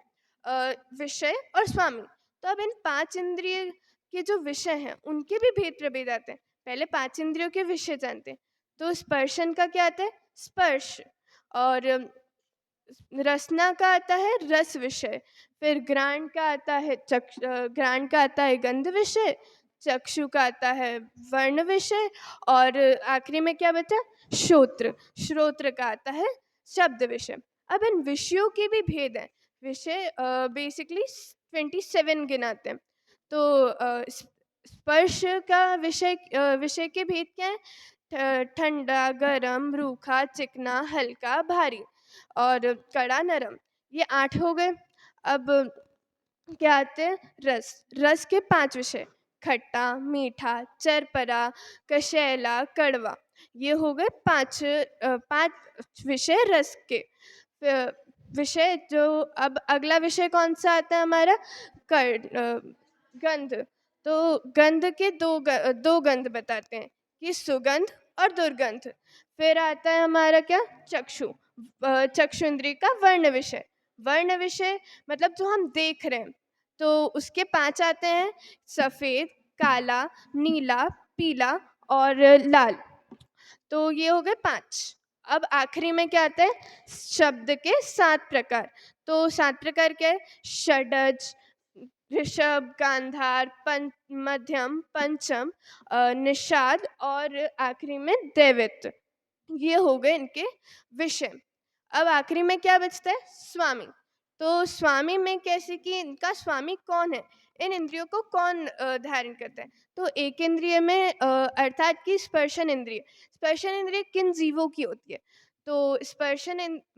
विषय और स्वामी। तो अब इन 5 इंद्रिय के जो विषय हैं उनके भी भेद प्रभेद आते हैं। पहले 5 इंद्रियों के विषय जानते हैं। तो स्पर्शन का क्या आता है? स्पर्श। और रसना का आता है रस विषय। फिर घ्राण का आता है घ्राण का आता है गंध विषय। चक्षु का आता है वर्ण विषय। और आखिरी में क्या बचा? श्रोत्र। श्रोत्र का आता है शब्द विषय। अब इन विषयों के भी भेद हैं। विषय बेसिकली 27 गिनाते हैं। तो स्पर्श का विषय के भेद क्या है? ठंडा, गरम, रूखा, चिकना, हल्का, भारी और कड़ा, नरम। ये 8 हो गए। अब क्या आते हैं? रस। रस के 5 विषय: खट्टा, मीठा, चरपरा, कशैला, कड़वा। ये हो गए पांच विषय रस के। विषय जो अब अगला विषय कौन सा आता है हमारा? गंध। तो गंध के दो गंध बताते हैं कि सुगंध और दुर्गंध। फिर आता है हमारा क्या? चक्षु। चक्षु इंद्रिय का वर्ण विषय। वर्ण विषय मतलब जो हम देख रहे हैं, तो उसके 5 आते हैं: सफेद, काला, नीला, पीला और लाल। तो ये हो गए 5। अब आखिरी में क्या आता है? शब्द के 7 प्रकार। तो 7 प्रकार क्या है? षडज, ऋषभ, गांधार, मध्यम, पंचम, निषाद और आखिरी में दैवत। ये हो गए इनके विषय। अब आखिरी में क्या बचता है? स्वामी। तो स्वामी में कैसे कि इनका स्वामी कौन है, इन इंद्रियों को कौन धारण करता है? तो एक इंद्रिय में अर्थात कि स्पर्शन इंद्रिय। स्पर्शन इंद्रिय किन जीवों की होती है? तो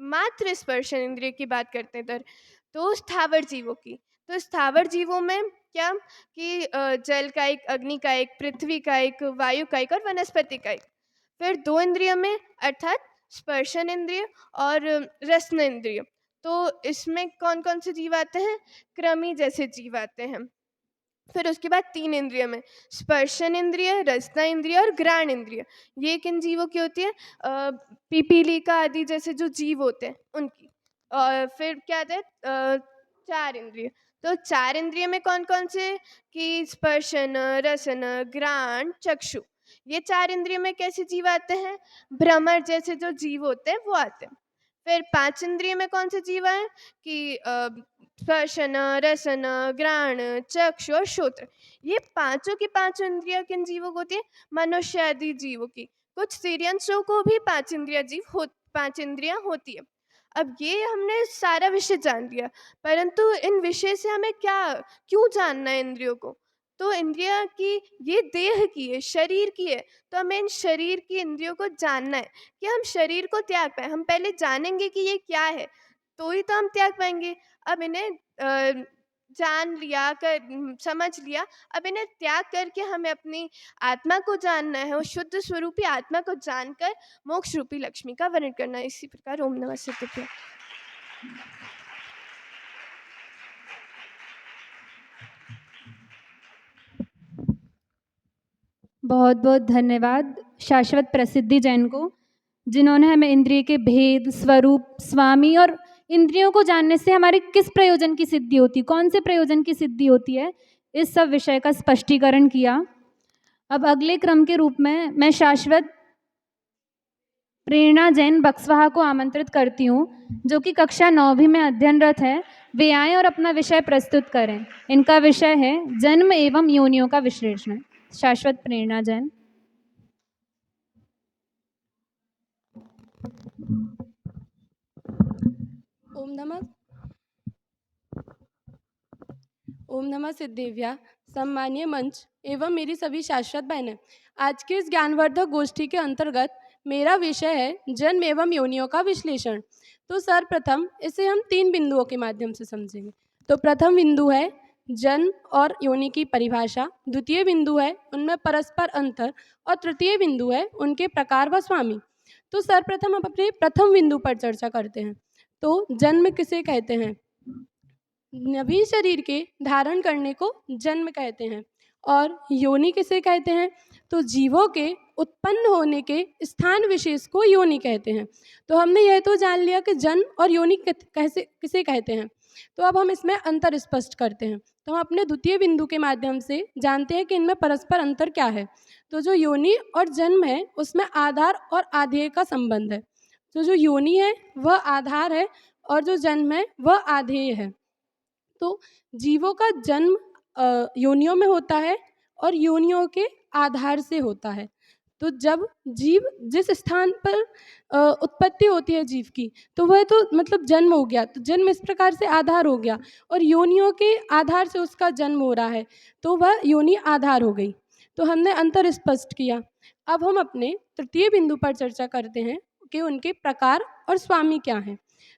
मात्र स्पर्शन इंद्रिय की बात करते हैं तो स्थावर जीवों की। तो स्थावर जीवों में क्या कि जल का एक, अग्नि का एक, पृथ्वी का एक, वायु का एक और वनस्पति का एक। फिर 2 इंद्रियों में अर्थात स्पर्शन इंद्रिय और रसन इंद्रिय। तो इसमें कौन कौन से जीव आते हैं? कृमि जैसे जीव आते हैं। फिर उसके बाद 3 इंद्रिय में स्पर्शन इंद्रिय, रसना इंद्रिय और घ्राण इंद्रिय। ये किन जीवों की होती है? पिपीलिका आदि जैसे जो जीव होते हैं उनकी। और फिर क्या आता है? 4 इंद्रिय। तो 4 इंद्रिय में कौन कौन से? कि स्पर्शन, रसन, घ्राण, चक्षु। ये 4 इंद्रिय में कैसे जीव आते हैं? भ्रमर जैसे जो जीव होते हैं वो आते हैं। फिर 5 इंद्रिय में कौन से जीव आए? कि स्पर्शन, रसन, घ्राण, चक्षु और श्रोत्र। ये पांचों की पांचों इंद्रियां किन जीवों को होती है? मनुष्य आदि जीवों की। कुछ सीरियंसों को भी 5 इंद्रियां होती है। अब ये हमने सारा विषय जान लिया, परंतु इन विषय से हमें क्यों जानना है इंद्रियों को? तो इंद्रियां की, ये देह की है, शरीर की है, तो हमें इन शरीर की इंद्रियों को जानना है कि हम शरीर को त्याग पाए। हम पहले जानेंगे कि ये क्या है, तो ही तो हम त्याग पाएंगे। अब इन्हें जान लिया, समझ लिया, अब इन्हें त्याग करके हमें अपनी आत्मा को जानना है, उस शुद्ध स्वरूपी आत्मा को जानकर मोक्ष रूपी लक्ष्मी का वर्णन करना है। इसी प्रकार ओम नमः सिद्धेभ्यो। बहुत बहुत धन्यवाद शाश्वत प्रसिद्धि जैन को, जिन्होंने हमें इंद्रिय के भेद, स्वरूप, स्वामी और इंद्रियों को जानने से हमारे किस प्रयोजन की सिद्धि होती है, कौन से प्रयोजन की सिद्धि होती है, इस सब विषय का स्पष्टीकरण किया। अब अगले क्रम के रूप में मैं शाश्वत प्रेरणा जैन बक्सवाहा को आमंत्रित करती हूँ, जो कि कक्षा 9वीं में अध्ययनरत है। वे आएँ और अपना विषय प्रस्तुत करें। इनका विषय है जन्म एवं योनियों का विश्लेषण। शाश्वत प्रेरणा जैन। ओम नमः सिद्धेव्या। सम्मानीय मंच एवं मेरी सभी शाश्वत बहनें, आज के इस ज्ञानवर्धक गोष्ठी के अंतर्गत मेरा विषय है जन्म एवं योनियों का विश्लेषण। तो सर्वप्रथम इसे हम 3 बिंदुओं के माध्यम से समझेंगे। तो प्रथम बिंदु है जन्म और योनि की परिभाषा, द्वितीय बिंदु है उनमें परस्पर अंतर और तृतीय बिंदु है उनके प्रकार व स्वामी। तो सर्वप्रथम हम अपने प्रथम बिंदु पर चर्चा करते हैं। तो जन्म किसे कहते हैं? नवीन शरीर के धारण करने को जन्म कहते हैं। और योनि किसे कहते हैं? तो जीवों के उत्पन्न होने के स्थान विशेष को योनि कहते हैं। तो हमने यह तो जान लिया कि जन्म और योनि किसे कहते हैं। तो अब हम इसमें अंतर स्पष्ट करते हैं। तो हम अपने द्वितीय बिंदु के माध्यम से जानते हैं कि इनमें परस्पर अंतर क्या है। तो जो योनि और जन्म है उसमें आधार और आधेय का संबंध है। तो जो योनि है वह आधार है और जो जन्म है वह आधेय है। तो जीवों का जन्म योनियों में होता है और योनियों के आधार से होता है। तो जब जीव जिस स्थान पर उत्पत्ति होती है जीव की, तो वह तो मतलब जन्म हो गया, तो जन्म इस प्रकार से आधार हो गया और योनियों के आधार से उसका जन्म हो रहा है, तो वह योनि आधार हो गई। तो हमने अंतर स्पष्ट किया। अब हम अपने तृतीय बिंदु पर चर्चा करते हैं कि उनके प्रकार और स्वामी क्या हैं।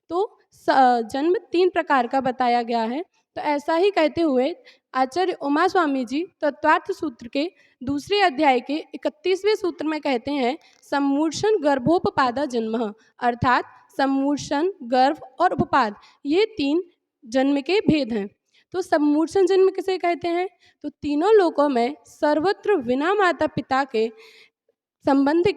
तो जन्म 3 प्रकार का बताया गया है, तो ऐसा ही कहते हुए आचार्य उमा स्वामी जी तत्वार्थ सूत्र के दूसरे अध्याय के 31वें सूत्र में कहते हैं, सम्मूर्छन गर्भोपपादा जन्म, अर्थात सम्मूर्छन, गर्भ और उपपाद ये 3 जन्म के भेद हैं। तो सम्मूर्छन जन्म किसे कहते हैं? तो तीनों लोकों में सर्वत्र बिना माता पिता के संबंध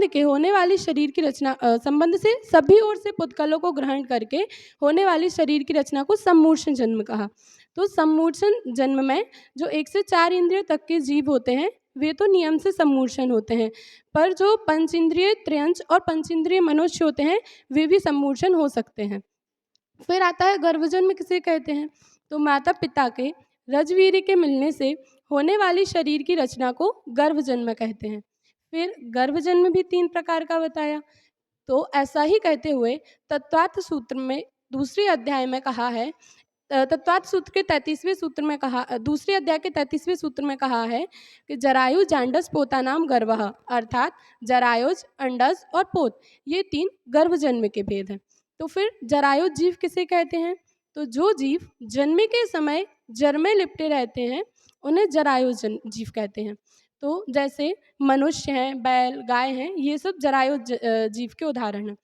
के होने वाली शरीर की रचना, संबंध से सभी ओर से पुद्गलों को ग्रहण करके होने वाली शरीर की रचना को सम्मूर्छन जन्म कहा। तो सम्मूर्छन जन्म में जो 1 से 4 इंद्रिय तक के जीव होते हैं वे तो नियम से सम्मूर्छन होते हैं, पर जो पंचेंद्रिय त्रयंच और पंचेंद्रिय मनुष्य होते हैं वे भी सम्मूर्छन हो सकते हैं। फिर आता है गर्भजन्म किसे कहते हैं? तो माता पिता के रजवीर्य के मिलने से होने वाली शरीर की रचना को गर्भजन्म कहते हैं। फिर गर्भजन्म भी 3 प्रकार का बताया। तो ऐसा ही कहते हुए तत्वार्थ सूत्र में दूसरे अध्याय में कहा है, तत्वार्थ सूत्र के 33वें सूत्र में कहा, दूसरे अध्याय के 33वें सूत्र में कहा है कि जरायु जांडस पोता नाम गर्भः, अर्थात जरायुज, अंडज और पोत ये 3 गर्भजन्म के भेद हैं। तो फिर जरायुज जीव किसे कहते हैं? तो जो जीव जन्म के समय जर में लिपटे रहते हैं उन्हें जरायुज जीव कहते हैं। तो जैसे मनुष्य हैं, बैल, गाय हैं, ये सब जरायुज जीव के उदाहरण हैं।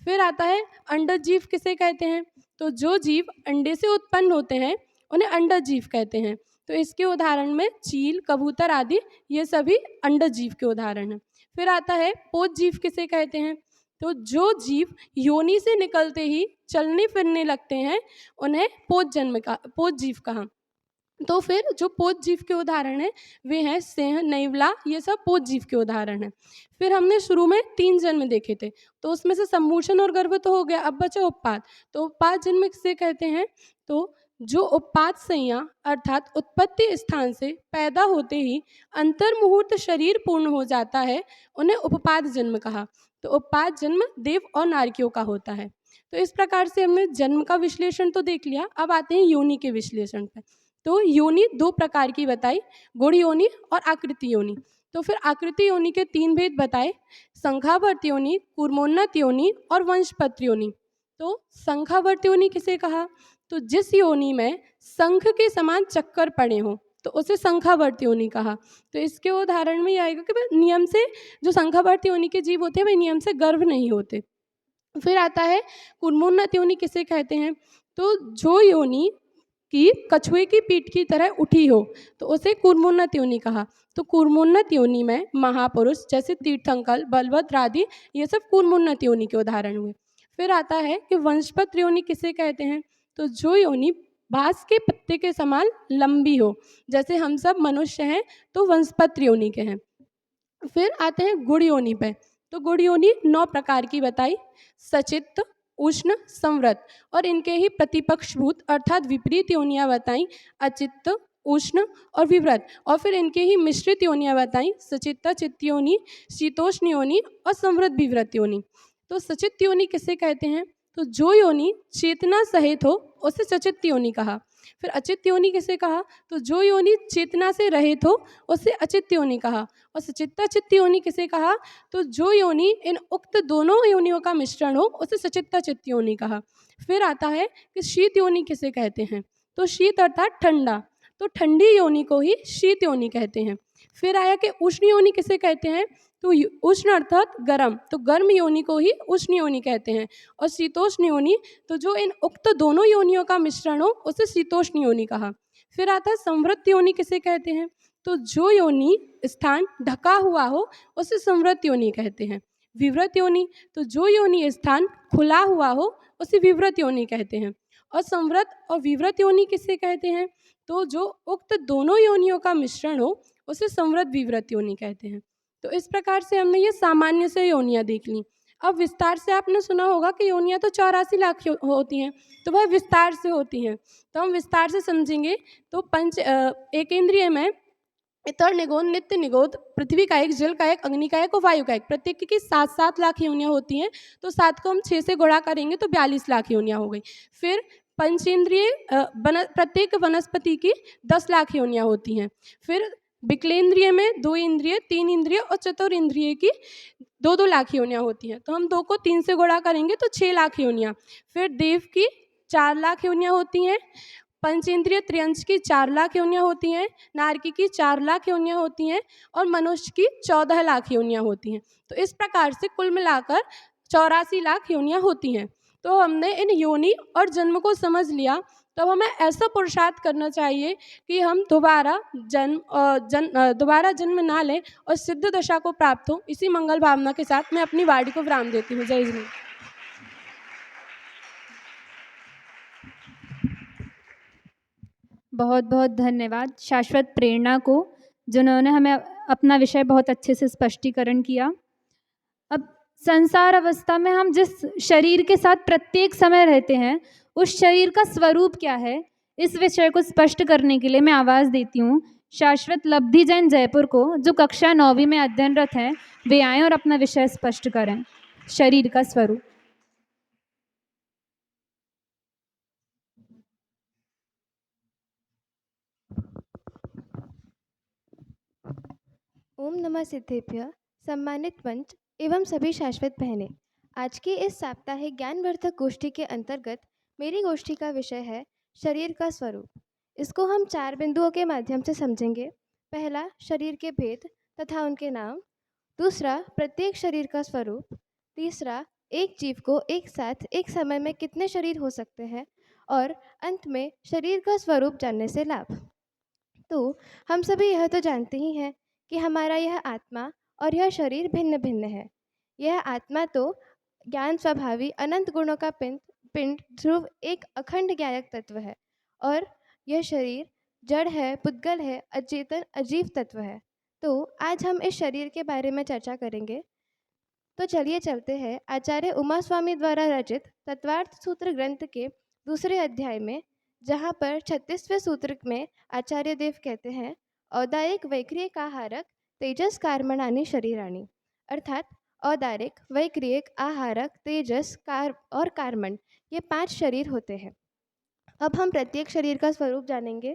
फिर आता है अंडज जीव किसे कहते हैं? तो जो जीव अंडे से उत्पन्न होते हैं उन्हें अंडज जीव कहते हैं। तो इसके उदाहरण में चील, कबूतर आदि ये सभी अंडज जीव के उदाहरण हैं। फिर आता है पोत जीव किसे कहते हैं? तो जो जीव योनि से निकलते ही चलने फिरने लगते हैं उन्हें पोत जीव कहा। तो फिर जो पोत जीव के उदाहरण हैं वे हैं सिंह, नैवला, ये सब पोत जीव के उदाहरण हैं। फिर हमने शुरू में 3 जन्म देखे थे, तो उसमें से सम्मूर्छन और गर्भ तो हो गया, अब बचा उपपाद। तो उपपाद जन्म किसे कहते हैं? तो जो उपपाद संज्ञा अर्थात उत्पत्ति स्थान से पैदा होते ही अंतर्मुहूर्त शरीर पूर्ण हो जाता है उन्हें उपपाद जन्म कहा। तो उपपाद जन्म देव और नारकियों का होता है। तो इस प्रकार से हमने जन्म का विश्लेषण तो देख लिया, अब आते हैं योनि के विश्लेषण पर। तो योनि 2 प्रकार की बताई, गुण योनि और आकृति योनि। तो फिर आकृति योनि के 3 भेद बताए, संख्यावर्त योनि, कूर्मोन्नत योनि और वंशपत्र योनि। तो संख्यावर्त योनि किसे कहा? तो जिस योनि में शंख के समान चक्कर पड़े हों तो उसे संख्यावर्त योनि कहा। तो इसके उदाहरण में यह आएगा कि नियम से जो संख्यावर्त योनि के जीव होते हैं वे नियम से गर्भ नहीं होते। फिर आता है कूर्मोन्नत योनि किसे कहते हैं? तो जो योनि कि कछुए की पीठ की तरह उठी हो तो उसे कूर्मोन्नत योनि कहा। तो कूर्मोन्नत योनि में महापुरुष जैसे तीर्थंकर, बलभद्र आदि ये सब कूर्मोन्नत योनि के उदाहरण हुए। फिर आता है कि वंशपत्र योनि किसे कहते हैं? तो जो योनि बांस के पत्ते के समान लंबी हो, जैसे हम सब मनुष्य हैं तो वंशपत्र योनि के हैं। फिर आते हैं गुण योनि पे। तो गुण योनि 9 प्रकार की बताई, सचित्त, उष्ण, संवृत और इनके ही प्रतिपक्षभूत अर्थात विपरीत योनियाँ बताई, अचित्त, उष्ण और विव्रत। और फिर इनके ही मिश्रित योनियाँ बताई, सचित्त चित्त योनि, शीतोष्ण योनि और संवृत विव्रत योनि। तो सचित्त योनि किसे कहते हैं? तो जो योनि चेतना सहित हो उसे सचित्त योनि कहा। फिर अचित्त योनि किसे कहा? तो जो योनि चेतना से रहित हो उसे अचित्त योनि कहा। और सचित्त चित्त योनि किसे कहा? तो जो योनि इन उक्त दोनों योनियों का मिश्रण हो उसे सचित्त चित्त योनि कहा। फिर आता है कि शीत योनि किसे कहते हैं? तो शीत अर्थात ठंडा, तो ठंडी योनि को ही शीत योनि कहते हैं। फिर आया कि उष्ण योनि किसे कहते हैं? तो उष्ण अर्थात गर्म, तो गर्म योनि को ही उष्ण योनि कहते हैं। और शीतोष्ण योनि तो जो इन उक्त दोनों योनियों का मिश्रण हो उसे शीतोष्ण योनि कहा। फिर आता है संवृत योनि किसे कहते हैं? तो जो योनि स्थान ढका हुआ हो उसे संवृत योनि कहते हैं। विव्रत योनि तो जो योनि स्थान खुला हुआ हो उसे विव्रत योनि कहते हैं। और संवृत और विव्रत योनि किसे कहते हैं? तो जो उक्त दोनों योनियों का मिश्रण हो उसे संवृत विव्रत योनि कहते हैं। तो इस प्रकार से हमने ये सामान्य से योनियाँ देख ली। अब विस्तार से आपने सुना होगा कि योनियाँ तो 84 लाख होती हैं, तो वह विस्तार से होती हैं। तो हम विस्तार से समझेंगे। तो एक इंद्रिय में इतर निगोद, नित्य निगोद, पृथ्वी का एक, जल का एक, अग्नि का एक और वायु का एक, प्रत्येक की 7-7 लाख योनियाँ होती हैं। तो 7 को हम 6 से गुणा करेंगे तो 42 लाख योनियाँ हो गई। फिर पंचेंद्रिय प्रत्येक वनस्पति की 10 लाख योनियाँ होती हैं। फिर विकलेंद्रिय में 2 इंद्रिय, 3 इंद्रिय और चतुर इंद्रिय की 2-2 लाख योनियाँ होती हैं। तो हम 2 को 3 से गुणा करेंगे तो 6 लाख योनियाँ। फिर देव की 4 लाख योनियाँ होती हैं, पंचेंद्रिय त्रियंश की 4 लाख योनियाँ होती हैं, नारकी की 4 लाख योनियाँ होती हैं और मनुष्य की 14 लाख योनियाँ होती हैं। तो इस प्रकार से कुल मिलाकर 84 लाख योनियाँ होती हैं। तो हमने इन योनि और जन्म को समझ लिया, तब हमें ऐसा पुरुषार्थ करना चाहिए कि हम दोबारा जन्म ना लें और सिद्ध दशा को प्राप्त हो। इसी मंगल भावना के साथ मैं अपनी वाणी को विराम देती हूँ। जय हिंद। बहुत बहुत धन्यवाद शाश्वत प्रेरणा को, जिन्होंने हमें अपना विषय बहुत अच्छे से स्पष्टीकरण किया। अब संसार अवस्था में हम जिस शरीर के साथ प्रत्येक समय रहते हैं, उस शरीर का स्वरूप क्या है, इस विषय को स्पष्ट करने के लिए मैं आवाज़ देती हूँ शाश्वत लब्धि जैन जयपुर को, जो कक्षा 9वीं में अध्ययनरत हैं। वे आएँ और अपना विषय स्पष्ट करें, शरीर का स्वरूप। ओम नमः सिद्धेभ्य। सम्मानित मंच एवं सभी शाश्वत बहनें, आज की इस साप्ताहिक ज्ञानवर्धक गोष्ठी के अंतर्गत मेरी गोष्ठी का विषय है शरीर का स्वरूप। इसको हम 4 बिंदुओं के माध्यम से समझेंगे। पहला, शरीर के भेद तथा उनके नाम। दूसरा, प्रत्येक शरीर का स्वरूप। तीसरा, एक जीव को एक साथ एक समय में कितने शरीर हो सकते हैं। और अंत में शरीर का स्वरूप जानने से लाभ। तो हम सभी यह तो जानते ही हैं कि हमारा यह आत्मा और यह शरीर भिन्न भिन्न है। यह आत्मा तो ज्ञान स्वभावी अनंत गुणों का पिंड ध्रुव एक अखंड ज्ञायक तत्व है, और यह शरीर जड़ है, पुद्गल है, अचेतन अजीव तत्व है। तो आज हम इस शरीर के बारे में चर्चा करेंगे। तो चलिए चलते हैं आचार्य उमा स्वामी द्वारा रचित तत्वार्थ सूत्र ग्रंथ के दूसरे अध्याय में, जहाँ पर 36वें सूत्र में आचार्य देव कहते हैं, औदारिक वैक्रियक आहारक तेजस कार्मणानि शरीराणि। अर्थात औदारिक, वैक्रियक, आहारक, तेजस, और कार्मण, ये 5 शरीर होते हैं। अब हम प्रत्येक शरीर का स्वरूप जानेंगे।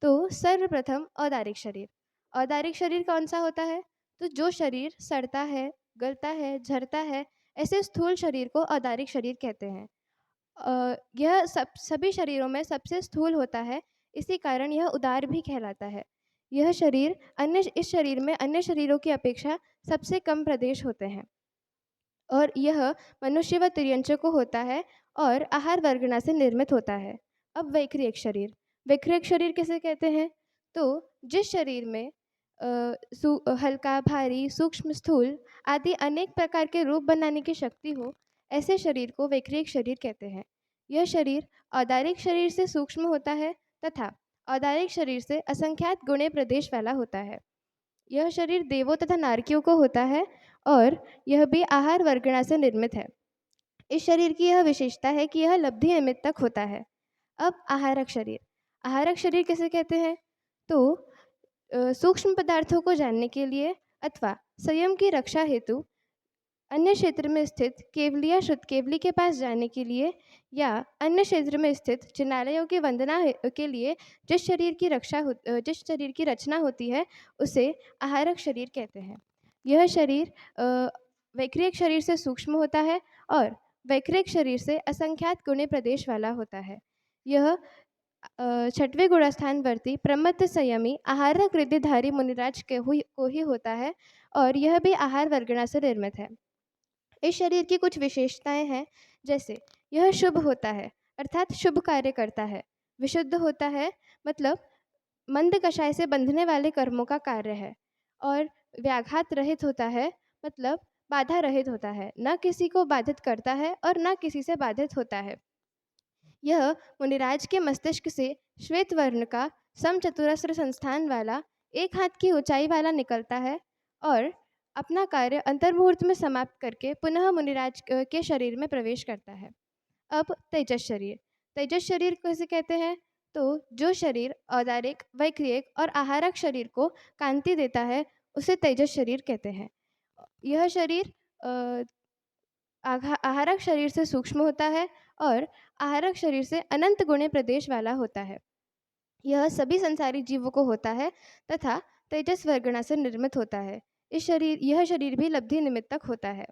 तो सर्वप्रथम औदारिक शरीर। औदारिक शरीर कौन सा होता है? तो जो शरीर सड़ता है, गलता है, झरता है, ऐसे स्थूल शरीर को औदारिक शरीर कहते हैं। यह सभी शरीरों में सबसे स्थूल होता है, इसी कारण यह उदार भी कहलाता है। यह शरीर इस शरीर में अन्य शरीरों की अपेक्षा सबसे कम प्रदेश होते हैं, और यह मनुष्य व तिर्यंचों को होता है और आहार वर्गना से निर्मित होता है। अब वैक्रियक शरीर। वैक्रियक शरीर किसे कहते हैं? तो जिस शरीर में हल्का, भारी, सूक्ष्म, स्थूल आदि अनेक प्रकार के रूप बनाने की शक्ति हो, ऐसे शरीर को वैक्रियक शरीर कहते हैं। यह शरीर औदारिक शरीर से सूक्ष्म होता है तथा औदारिक शरीर से असंख्यात गुणे प्रदेश वाला होता है। यह शरीर देवों तथा नारकियों को होता है, और यह भी आहार वर्गना से निर्मित है। इस शरीर की यह विशेषता है कि यह लब्धि निमित्तक होता है। अब आहारक शरीर। आहारक शरीर किसे कहते हैं? तो सूक्ष्म पदार्थों को जानने के लिए अथवा संयम की रक्षा हेतु अन्य क्षेत्र में स्थित केवलिया शुद्ध केवली के पास जाने के लिए, या अन्य क्षेत्र में स्थित जिनालयों की वंदना के लिए जिस शरीर की रचना होती है, उसे आहारक शरीर कहते हैं। यह शरीर वैक्रियक शरीर से सूक्ष्म होता है और वैक्रियक शरीर से असंख्यात गुणे प्रदेश वाला होता है। यह 6वें गुणस्थानवर्ती प्रमत्त संयमी आहारक रिद्धिधारी मुनिराज को ही होता है, और यह भी आहार वर्गना से निर्मित है। इस शरीर की कुछ विशेषताएं हैं, जैसे यह शुभ होता है, अर्थात शुभ कार्य करता है। विशुद्ध होता है, मतलब मंद कषाय से बंधने वाले कर्मों का कार्य है। और व्याघात रहित होता है, मतलब बाधा रहित होता है, न किसी को बाधित करता है और न किसी से बाधित होता है। यह मुनिराज के मस्तिष्क से श्वेत वर्ण का समचतुरस्र संस्थान वाला, एक हाथ की ऊंचाई वाला निकलता है, और अपना कार्य अंतर्मुहूर्त में समाप्त करके पुनः मुनिराज के शरीर में प्रवेश करता है। अब तेजस शरीर। तेजस शरीर कैसे कहते हैं? तो जो शरीर औदारिक, वैक्रियक और आहारक शरीर को कांति देता है, उसे तेजस शरीर कहते हैं। यह शरीर आहारक शरीर से सूक्ष्म होता है और आहारक शरीर से अनंत गुणे प्रदेश वाला होता है। यह सभी संसारी जीवों को होता है तथा तेजस वर्गणा से निर्मित होता है। यह शरीर भी लब्धि निमित्तक होता है।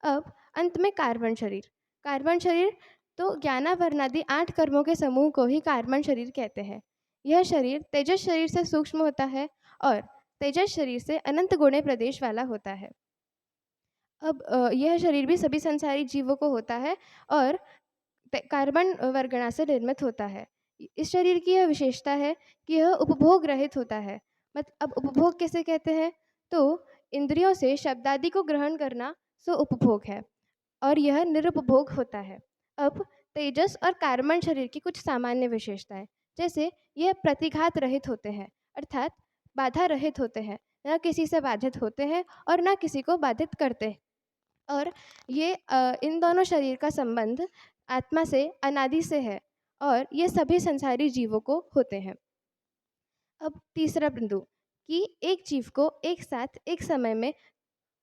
अब अंत में कार्बन शरीर। कार्बन शरीर तो ज्ञानाभरणादि 8 कर्मों के समूह को ही कार्बन शरीर कहते हैं। यह शरीर तेजस शरीर से सूक्ष्म होता है और तेजस शरीर से अनंत गुणे प्रदेश वाला होता है। अब यह शरीर भी सभी संसारी जीवों को होता है और कार्बन वर्गणा से निर्मित होता है। इस शरीर की यह विशेषता है कि यह उपभोग रहित होता है। अब उपभोग कैसे कहते हैं? तो इंद्रियों से शब्दादि को ग्रहण करना सो उपभोग है और यह निरुपभोग होता है। अब तेजस और कार्बन शरीर की कुछ सामान्य विशेषताएं, जैसे यह प्रतिघात रहित होते हैं, अर्थात बाधा रहित होते हैं, न किसी से बाधित होते हैं और न किसी को बाधित करते हैं। और ये इन दोनों शरीर का संबंध आत्मा से अनादि से है और ये सभी संसारी जीवों को होते हैं। अब तीसरा बिंदु कि एक जीव को एक साथ एक समय में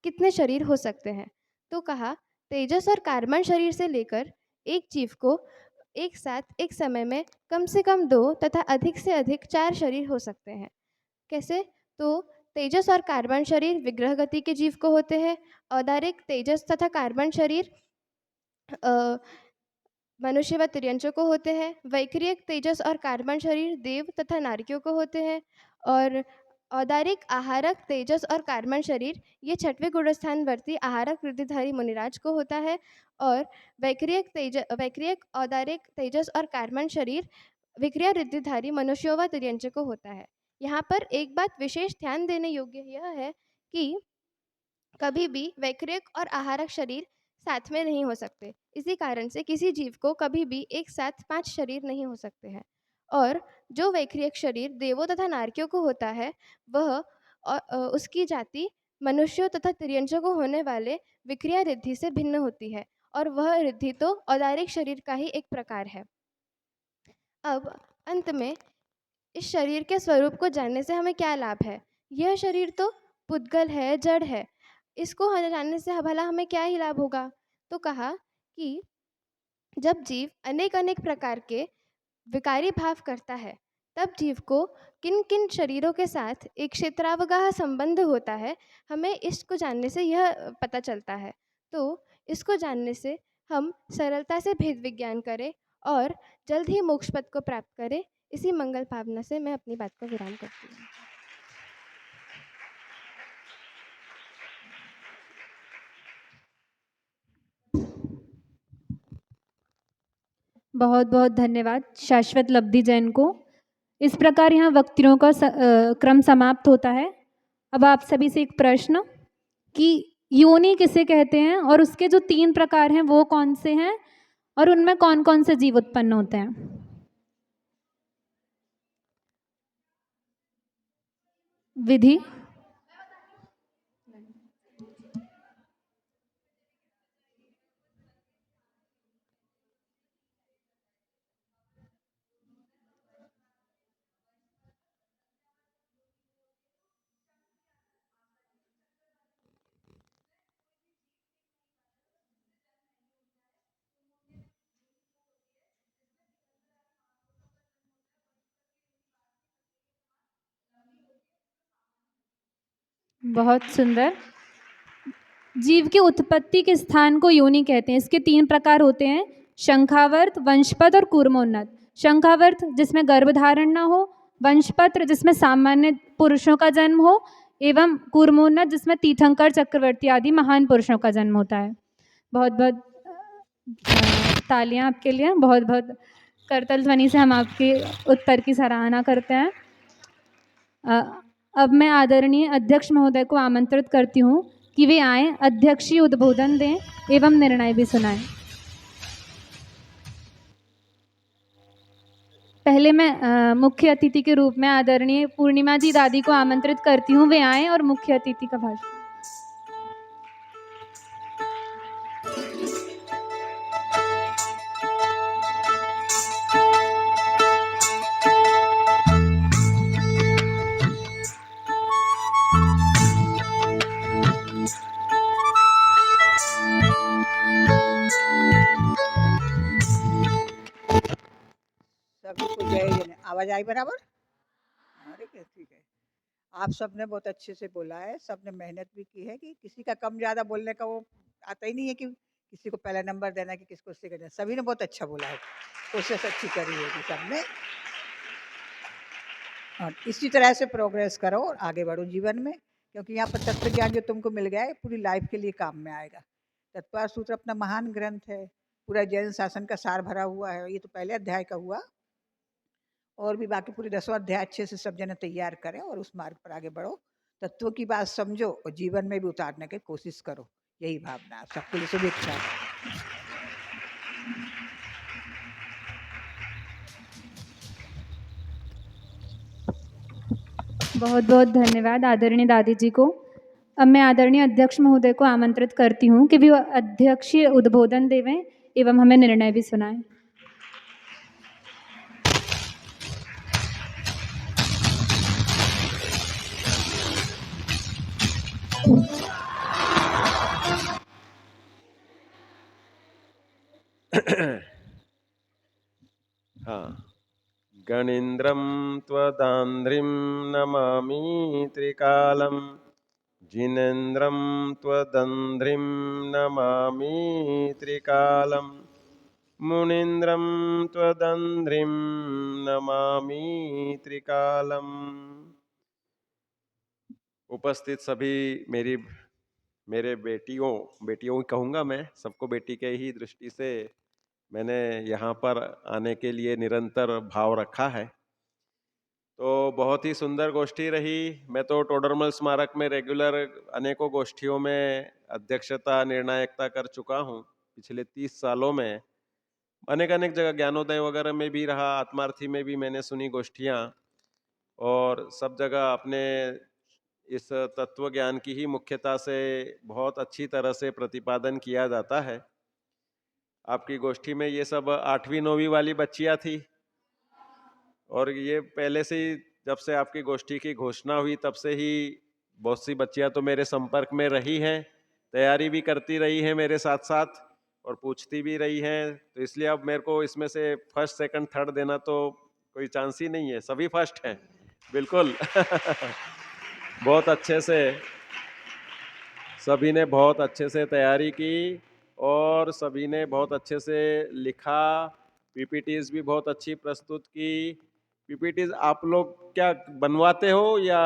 कितने शरीर हो सकते हैं? तो कहा तेजस और कार्बन शरीर से लेकर एक जीव को एक साथ एक समय में कम से कम 2 तथा अधिक से अधिक 4 शरीर हो सकते हैं। कैसे? तो तेजस और कार्बन शरीर विग्रह गति के जीव को होते हैं। औदारिक तेजस तथा कार्बन शरीर अ, मनुष्य व तिर्यंचों को होते हैं। वैक्रियक तेजस और कार्बन शरीर देव तथा नारकियों को होते हैं और औदारिक आहारक तेजस और कार्बन शरीर ये 6वें गुणस्थानवर्ती आहारक वृद्धिधारी मुनिराज को होता है और वैक्रियक औदारिक तेजस और कार्बन शरीर विक्रिया रिद्धिधारी मनुष्यों व तिर्यंचों को होता है। यहाँ पर एक बात विशेष ध्यान देने योग्य यह है कि कभी भी वैक्रियक और आहारक शरीर साथ में नहीं हो सकते। इसी कारण से किसी जीव को कभी भी एक साथ 5 शरीर नहीं हो सकते हैं और जो वैक्रियक शरीर देवों तथा नारकियों को होता है वह उसकी जाति मनुष्यों तथा तिर्यंचों को होने वाले विक्रिया रिद्धि से भिन्न होती है और वह रिद्धि तो औदारिक शरीर का ही एक प्रकार है। अब अंत में इस शरीर के स्वरूप को जानने से हमें क्या लाभ है? यह शरीर तो पुद्गल है, जड़ है। इसको जानने से भला हमें क्या ही लाभ होगा? तो कहा कि जब जीव अनेक अनेक प्रकार के विकारी भाव करता है तब जीव को किन किन शरीरों के साथ एक क्षेत्रावगाह संबंध होता है, हमें इसको जानने से यह पता चलता है। तो इसको जानने से हम सरलता से भेद विज्ञान करें और जल्द ही मोक्ष पद को प्राप्त करें। इसी मंगल भावना से मैं अपनी बात को विराम करती हूँ। बहुत बहुत धन्यवाद शाश्वत लब्धि जैन को। इस प्रकार यहाँ वक्तृयों का क्रम समाप्त होता है। अब आप सभी से एक प्रश्न कि योनि किसे कहते हैं और उसके जो 3 प्रकार हैं वो कौन से हैं और उनमें कौन कौन से जीव उत्पन्न होते हैं? विधि। बहुत सुंदर। जीव की उत्पत्ति के स्थान को योनि कहते हैं। इसके 3 प्रकार होते हैं, शंखावर्त, वंशपद और कूर्मोन्नत। शंखावर्त जिसमें गर्भधारण न हो, वंशपत्र जिसमें सामान्य पुरुषों का जन्म हो एवं कूर्मोन्नत जिसमें तीर्थंकर चक्रवर्ती आदि महान पुरुषों का जन्म होता है। बहुत बहुत तालियां आपके लिए। बहुत बहुत करतल ध्वनि से हम आपके उत्तर की सराहना करते हैं। अब मैं आदरणीय अध्यक्ष महोदय को आमंत्रित करती हूँ कि वे आएं, अध्यक्षीय उद्बोधन दें एवं निर्णय भी सुनाएं। पहले मैं मुख्य अतिथि के रूप में आदरणीय पूर्णिमा जी दादी को आमंत्रित करती हूँ, वे आएं और मुख्य अतिथि का भाषण। सभी को जय जन। आवाज आई बराबर? अरे ठीक है। आप सबने बहुत अच्छे से बोला है, सबने मेहनत भी की है कि किसी का कम ज़्यादा बोलने का वो आता ही नहीं है कि किसी को पहला नंबर देना कि किसको सेकंड देना, सभी ने बहुत अच्छा बोला है, कोशिश अच्छी करी होगी सबने। और इसी तरह से प्रोग्रेस करो और आगे बढ़ो जीवन में, क्योंकि यहाँ पर तत्व ज्ञान जो तुमको मिल गया है पूरी लाइफ के लिए काम में आएगा। तत्वार सूत्र अपना महान ग्रंथ है, पूरा जैन शासन का सार भरा हुआ है। ये तो पहले अध्याय का हुआ, और भी बाकी पूरी 10वां अध्याय अच्छे से सब जने तैयार करें और उस मार्ग पर आगे बढ़ो, तत्वों की बात समझो और जीवन में भी उतारने की कोशिश करो। यही भावना आप सबके लिए शुभेच्छा। बहुत बहुत धन्यवाद आदरणीय दादी जी को। अब मैं आदरणीय अध्यक्ष महोदय को आमंत्रित करती हूँ कि वो अध्यक्षीय उद्बोधन देवें एवं हमें निर्णय भी सुनाएं। हाँ, गणेन्द्रं त्वदान्ध्रिं नमामि त्रिकालं, जिनेन्द्रं त्वदन्ध्रिं नमामि त्रिकालं, मुनीन्द्रं त्वदन्ध्रिं नमामि त्रिकालम्। उपस्थित सभी मेरे बेटियों कहूँगा मैं, सबको बेटी के ही दृष्टि से मैंने यहाँ पर आने के लिए निरंतर भाव रखा है। तो बहुत ही सुंदर गोष्ठी रही। मैं तो टोडरमल स्मारक में रेगुलर अनेकों गोष्ठियों में अध्यक्षता निर्णायकता कर चुका हूँ पिछले 30 सालों में। अनेक जगह ज्ञानोदय वगैरह में भी रहा, आत्मार्थी में भी मैंने सुनी गोष्ठियाँ, और सब जगह अपने इस तत्व ज्ञान की ही मुख्यता से बहुत अच्छी तरह से प्रतिपादन किया जाता है। आपकी गोष्ठी में ये सब 8वीं 9वीं वाली बच्चियां थी, और ये पहले से ही जब से आपकी गोष्ठी की घोषणा हुई तब से ही बहुत सी बच्चियां तो मेरे संपर्क में रही हैं, तैयारी भी करती रही हैं मेरे साथ साथ और पूछती भी रही हैं। तो इसलिए अब मेरे को इसमें से फर्स्ट सेकंड थर्ड देना तो कोई चांस ही नहीं है, सभी फर्स्ट हैं बिल्कुल। बहुत अच्छे से सभी ने बहुत अच्छे से तैयारी की और सभी ने बहुत अच्छे से लिखा, पीपीटीज भी बहुत अच्छी प्रस्तुत की। पीपीटीज आप लोग क्या बनवाते हो या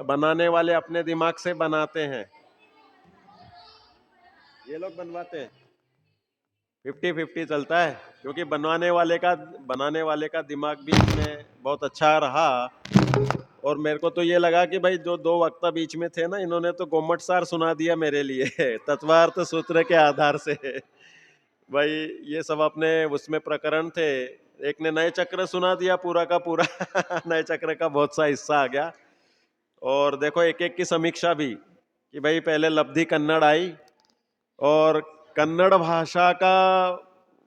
बनाने वाले अपने दिमाग से बनाते हैं? ये लोग बनवाते हैं, 50-50 चलता है, क्योंकि बनाने वाले का दिमाग भी इसमें बहुत अच्छा रहा। और मेरे को तो ये लगा कि भाई जो 2 वक्ता बीच में थे ना, इन्होंने तो गोमट सार सुना दिया मेरे लिए तत्वार्थ सूत्र के आधार से। भाई ये सब अपने उसमें प्रकरण थे, एक ने नए चक्र सुना दिया पूरा का पूरा नए चक्र का बहुत सा हिस्सा आ गया। और देखो एक एक की समीक्षा भी कि भाई पहले लब्धि कन्नड़ आई, और कन्नड़ भाषा का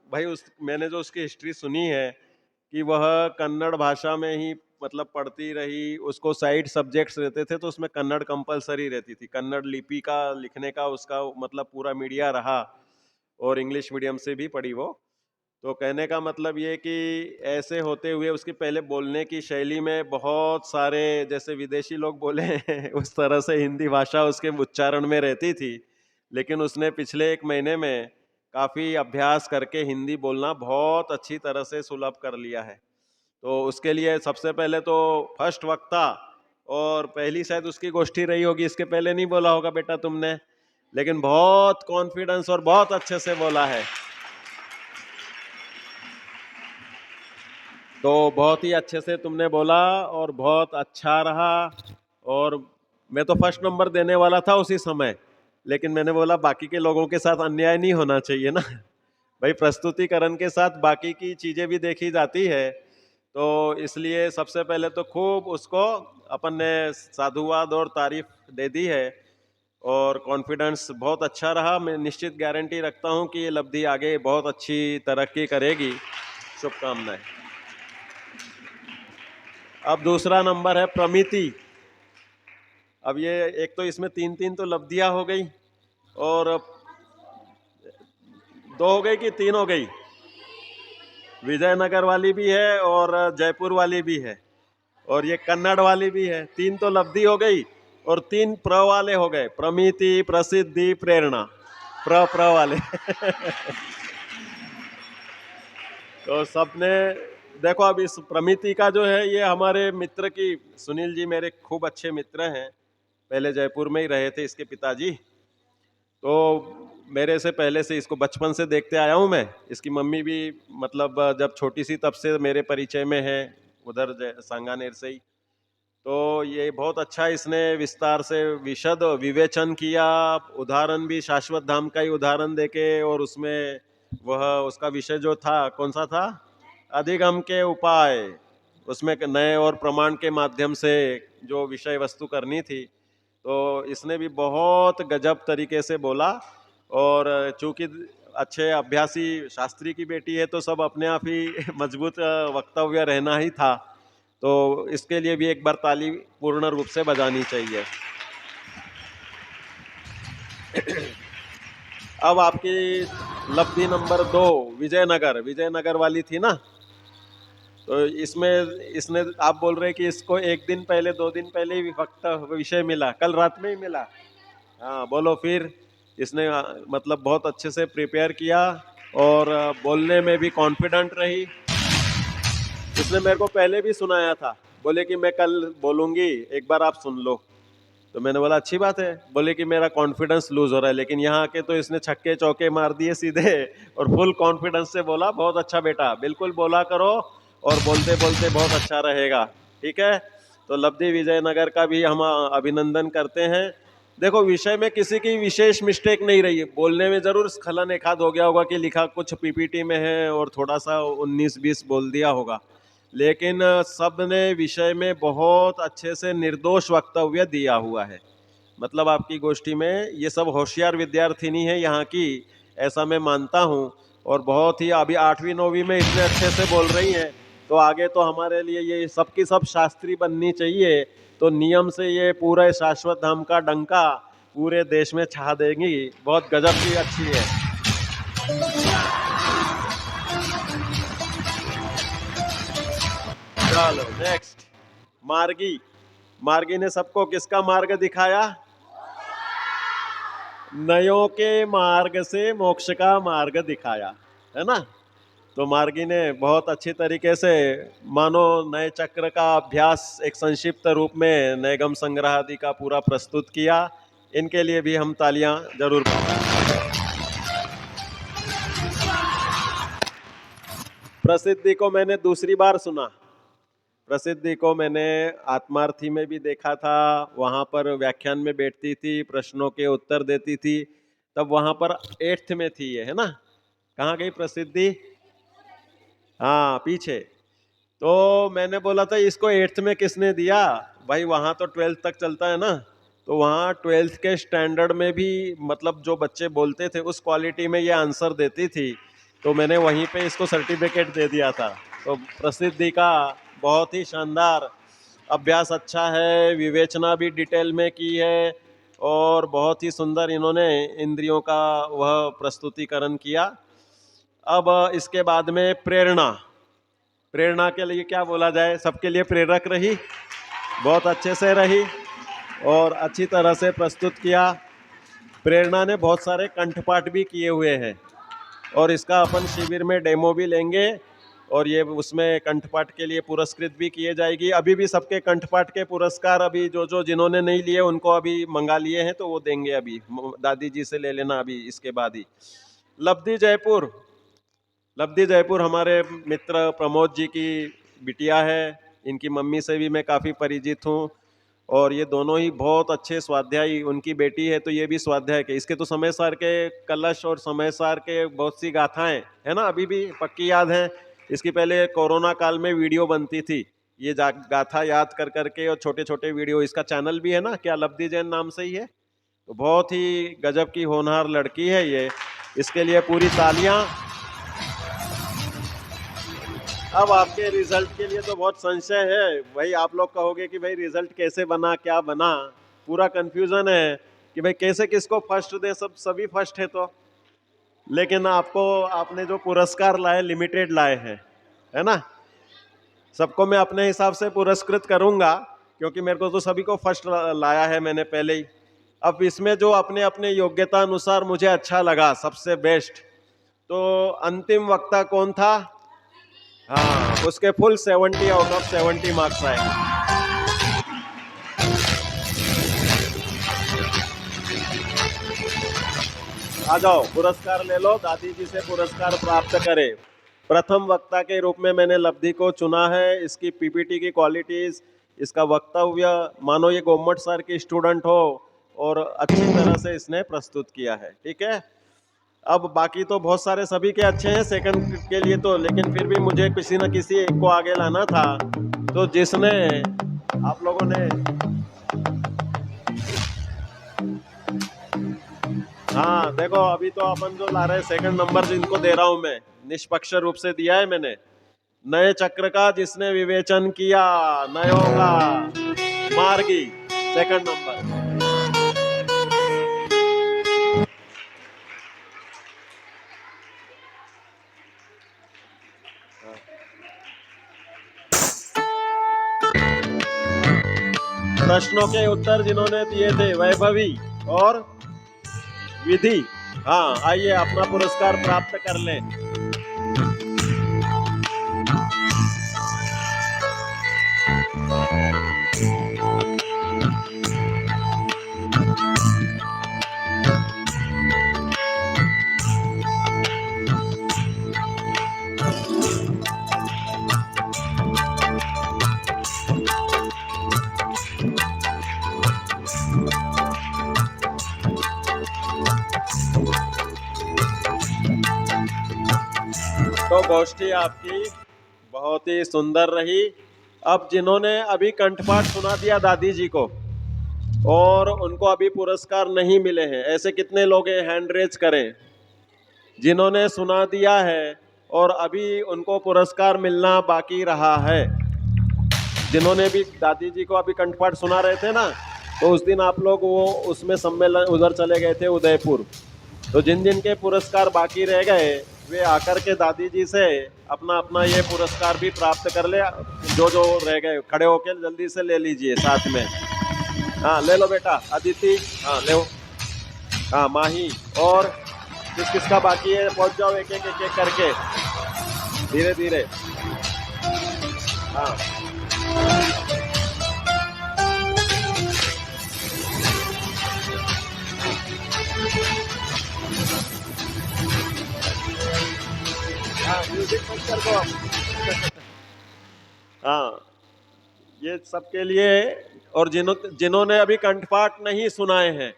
भाई मैंने जो उसकी हिस्ट्री सुनी है कि वह कन्नड़ भाषा में ही मतलब पढ़ती रही, उसको साइड सब्जेक्ट्स रहते थे तो उसमें कन्नड़ कंपलसरी रहती थी, कन्नड़ लिपि का लिखने का उसका मतलब पूरा मीडिया रहा, और इंग्लिश मीडियम से भी पढ़ी वो। तो कहने का मतलब ये कि ऐसे होते हुए उसकी पहले बोलने की शैली में बहुत सारे जैसे विदेशी लोग बोले उस तरह से हिंदी भाषा उसके उच्चारण में रहती थी, लेकिन उसने पिछले 1 महीने में काफ़ी अभ्यास करके हिंदी बोलना बहुत अच्छी तरह से सुलभ कर लिया है। तो उसके लिए सबसे पहले तो फर्स्ट वक्ता, और पहली शायद उसकी गोष्ठी रही होगी, इसके पहले नहीं बोला होगा बेटा तुमने, लेकिन बहुत कॉन्फिडेंस और बहुत अच्छे से बोला है। तो बहुत ही अच्छे से तुमने बोला और बहुत अच्छा रहा। और मैं तो फर्स्ट नंबर देने वाला था उसी समय, लेकिन मैंने बोला बाकी के लोगों के साथ अन्याय नहीं होना चाहिए ना भाई, प्रस्तुतिकरण के साथ बाकी की चीजें भी देखी जाती है। तो इसलिए सबसे पहले तो खूब उसको अपन ने साधुवाद और तारीफ दे दी है, और कॉन्फिडेंस बहुत अच्छा रहा। मैं निश्चित गारंटी रखता हूं कि ये लब्धि आगे बहुत अच्छी तरक्की करेगी। शुभकामनाएं। अब दूसरा नंबर है प्रमिति। अब ये एक तो इसमें 3-3 तो लब्धियां हो गई, और 2 हो गई कि 3 हो गई? विजयनगर वाली भी है और जयपुर वाली भी है और ये कन्नड़ वाली भी है। 3 तो लब्धि हो गई और 3 प्र वाले हो गए, प्रमिति, प्रसिद्धि, प्रेरणा। प्र वाले तो सबने देखो, अब इस प्रमिति का जो है, ये हमारे मित्र की, सुनील जी मेरे खूब अच्छे मित्र हैं, पहले जयपुर में ही रहे थे इसके पिताजी। तो मेरे से पहले से इसको बचपन से देखते आया हूँ मैं। इसकी मम्मी भी मतलब जब छोटी सी तब से मेरे परिचय में है, उधर सांगानेर से ही। तो ये बहुत अच्छा इसने विस्तार से विशद विवेचन किया, उदाहरण भी शाश्वत धाम का ही उदाहरण देके, और उसमें वह उसका विषय जो था कौन सा था, अधिगम के उपाय, उसमें नए और प्रमाण के माध्यम से जो विषय वस्तु करनी थी, तो इसने भी बहुत गजब तरीके से बोला। और चूंकि अच्छे अभ्यासी शास्त्री की बेटी है, तो सब अपने आप ही मजबूत वक्तव्य रहना ही था। तो इसके लिए भी एक बार ताली पूर्ण रूप से बजानी चाहिए। अब आपकी लब्धि नंबर 2 विजयनगर वाली थी ना। तो इसमें इसने, आप बोल रहे कि इसको 1 दिन पहले 2 दिन पहले ही वक्त विषय मिला, कल रात में ही मिला। हाँ बोलो फिर। इसने मतलब बहुत अच्छे से प्रिपेयर किया और बोलने में भी कॉन्फिडेंट रही। इसने मेरे को पहले भी सुनाया था, बोले कि मैं कल बोलूंगी, एक बार आप सुन लो। तो मैंने बोला अच्छी बात है। बोले कि मेरा कॉन्फिडेंस लूज हो रहा है, लेकिन यहाँ आके तो इसने छक्के चौके मार दिए सीधे और फुल कॉन्फिडेंस से बोला, बहुत अच्छा बेटा, बिल्कुल बोला करो और बोलते बोलते बहुत अच्छा रहेगा। ठीक है, तो लब्धि विजयनगर का भी हम अभिनंदन करते हैं। देखो, विषय में किसी की विशेष मिस्टेक नहीं रही है, बोलने में जरूर स्खलन एक आध हो गया होगा कि लिखा कुछ पीपीटी में है और थोड़ा सा 19-20 बोल दिया होगा, लेकिन सब ने विषय में बहुत अच्छे से निर्दोष वक्तव्य दिया हुआ है। मतलब आपकी गोष्ठी में ये सब होशियार विद्यार्थिनी है यहाँ की, ऐसा मैं मानता हूँ। और बहुत ही अभी 8वीं 9वीं में इतने अच्छे से बोल रही हैं, तो आगे तो हमारे लिए ये सबकी सब शास्त्री बननी चाहिए। तो नियम से ये पूरे शाश्वत धाम का डंका पूरे देश में छा देंगी। बहुत गजब की अच्छी है। चलो नेक्स्ट, मार्गी ने सबको किसका मार्ग दिखाया? नयों के मार्ग से मोक्ष का मार्ग दिखाया, है ना। तो मार्गी ने बहुत अच्छी तरीके से मानो नए चक्र का अभ्यास एक संक्षिप्त रूप में नैगम संग्रह आदि का पूरा प्रस्तुत किया। इनके लिए भी हम तालियां जरूर बजाएं। प्रसिद्धि को मैंने दूसरी बार सुना। प्रसिद्धि को मैंने आत्मार्थी में भी देखा था, वहाँ पर व्याख्यान में बैठती थी, प्रश्नों के उत्तर देती थी, तब वहाँ पर 8th में थी ये, है ना। कहाँ गई प्रसिद्धि? हाँ पीछे। तो मैंने बोला था इसको 8th में किसने दिया भाई, वहाँ तो 12th तक चलता है ना। तो वहाँ 12th के स्टैंडर्ड में भी मतलब जो बच्चे बोलते थे उस क्वालिटी में ये आंसर देती थी, तो मैंने वहीं पे इसको सर्टिफिकेट दे दिया था। तो प्रसिद्धि का बहुत ही शानदार अभ्यास अच्छा है, विवेचना भी डिटेल में की है और बहुत ही सुंदर इन्होंने इंद्रियों का वह प्रस्तुतिकरण किया। अब इसके बाद में प्रेरणा के लिए क्या बोला जाए, सबके लिए प्रेरक रही, बहुत अच्छे से रही और अच्छी तरह से प्रस्तुत किया। प्रेरणा ने बहुत सारे कंठपाठ भी किए हुए हैं और इसका अपन शिविर में डेमो भी लेंगे और ये उसमें कंठपाठ के लिए पुरस्कृत भी किए जाएगी। अभी भी सबके कंठपाठ के पुरस्कार अभी जो जिन्होंने नहीं लिए उनको अभी मंगा लिए हैं, तो वो देंगे। अभी दादी जी से ले लेना अभी इसके बाद ही। लब्धि जयपुर हमारे मित्र प्रमोद जी की बिटिया है। इनकी मम्मी से भी मैं काफ़ी परिचित हूँ और ये दोनों ही बहुत अच्छे स्वाध्यायी, उनकी बेटी है तो ये भी स्वाध्याय के, इसके तो समय सार के कलश और समय सार के बहुत सी गाथाएं है ना, अभी भी पक्की याद है। इसकी पहले कोरोना काल में वीडियो बनती थी, ये गाथा याद कर करके, और छोटे छोटे वीडियो, इसका चैनल भी है ना, क्या लब्धि जैन नाम से ही है। तो बहुत ही गजब की होनहार लड़की है ये, इसके लिए पूरी तालियां। अब आपके रिजल्ट के लिए तो बहुत संशय है भाई, आप लोग कहोगे कि भाई रिजल्ट कैसे बना, क्या बना, पूरा कंफ्यूजन है कि भाई कैसे किसको फर्स्ट दे, सभी फर्स्ट है तो। लेकिन आपने जो पुरस्कार लाए लिमिटेड लाए हैं, है ना। सबको मैं अपने हिसाब से पुरस्कृत करूंगा क्योंकि मेरे को तो सभी को फर्स्ट लाया है मैंने पहले ही। अब इसमें जो अपने अपने योग्यता अनुसार मुझे अच्छा लगा सबसे बेस्ट, तो अंतिम वक्ता कौन था? हाँ, उसके फुल 70 आउट ऑफ 70 मार्क्स आए। आ जाओ, पुरस्कार ले लो, दादी जी से पुरस्कार प्राप्त करें। प्रथम वक्ता के रूप में मैंने लब्धि को चुना है। इसकी पीपीटी की क्वालिटीज, इसका वक्तव्य, मानो ये गवर्नमेंट सर की स्टूडेंट हो, और अच्छी तरह से इसने प्रस्तुत किया है। ठीक है, अब बाकी तो बहुत सारे सभी के अच्छे हैं सेकंड के लिए तो, लेकिन फिर भी मुझे किसी न किसी एक को आगे लाना था। तो जिसने आप लोगों ने, हाँ देखो, अभी तो अपन जो ला रहे हैं सेकंड नंबर जिनको दे रहा हूं मैं, निष्पक्ष रूप से दिया है मैंने। नए चक्र का जिसने विवेचन किया, नयों का मार्गी, सेकंड नंबर। प्रश्नों के उत्तर जिन्होंने दिए थे वैभवी और विधि, हाँ आइए अपना पुरस्कार प्राप्त कर लें। तो गोष्ठी आपकी बहुत ही सुंदर रही। अब जिन्होंने अभी कंठपाठ सुना दिया दादी जी को और उनको अभी पुरस्कार नहीं मिले हैं, ऐसे कितने लोग हैं? हैंड रेज करें। जिन्होंने सुना दिया है और अभी उनको पुरस्कार मिलना बाकी रहा है, जिन्होंने भी दादी जी को अभी कंठपाठ सुना रहे थे ना, तो उस दिन आप लोग वो उसमें सम्मेलन उधर चले गए थे उदयपुर। तो जिन जिन के पुरस्कार बाकी रह गए वे आकर के दादी जी से अपना अपना ये पुरस्कार भी प्राप्त कर ले। जो जो रह गए खड़े होकर जल्दी से ले लीजिए साथ में। हाँ ले लो बेटा, अदिति, हाँ ले, हाँ माही, और किस किस का बाकी है पहुंच जाओ एक एक एक एक करके, धीरे धीरे। हाँ म्यूजिक बंद कर दो। हाँ, ये सबके लिए, और जिन्होंने अभी कंठपाठ नहीं सुनाए हैं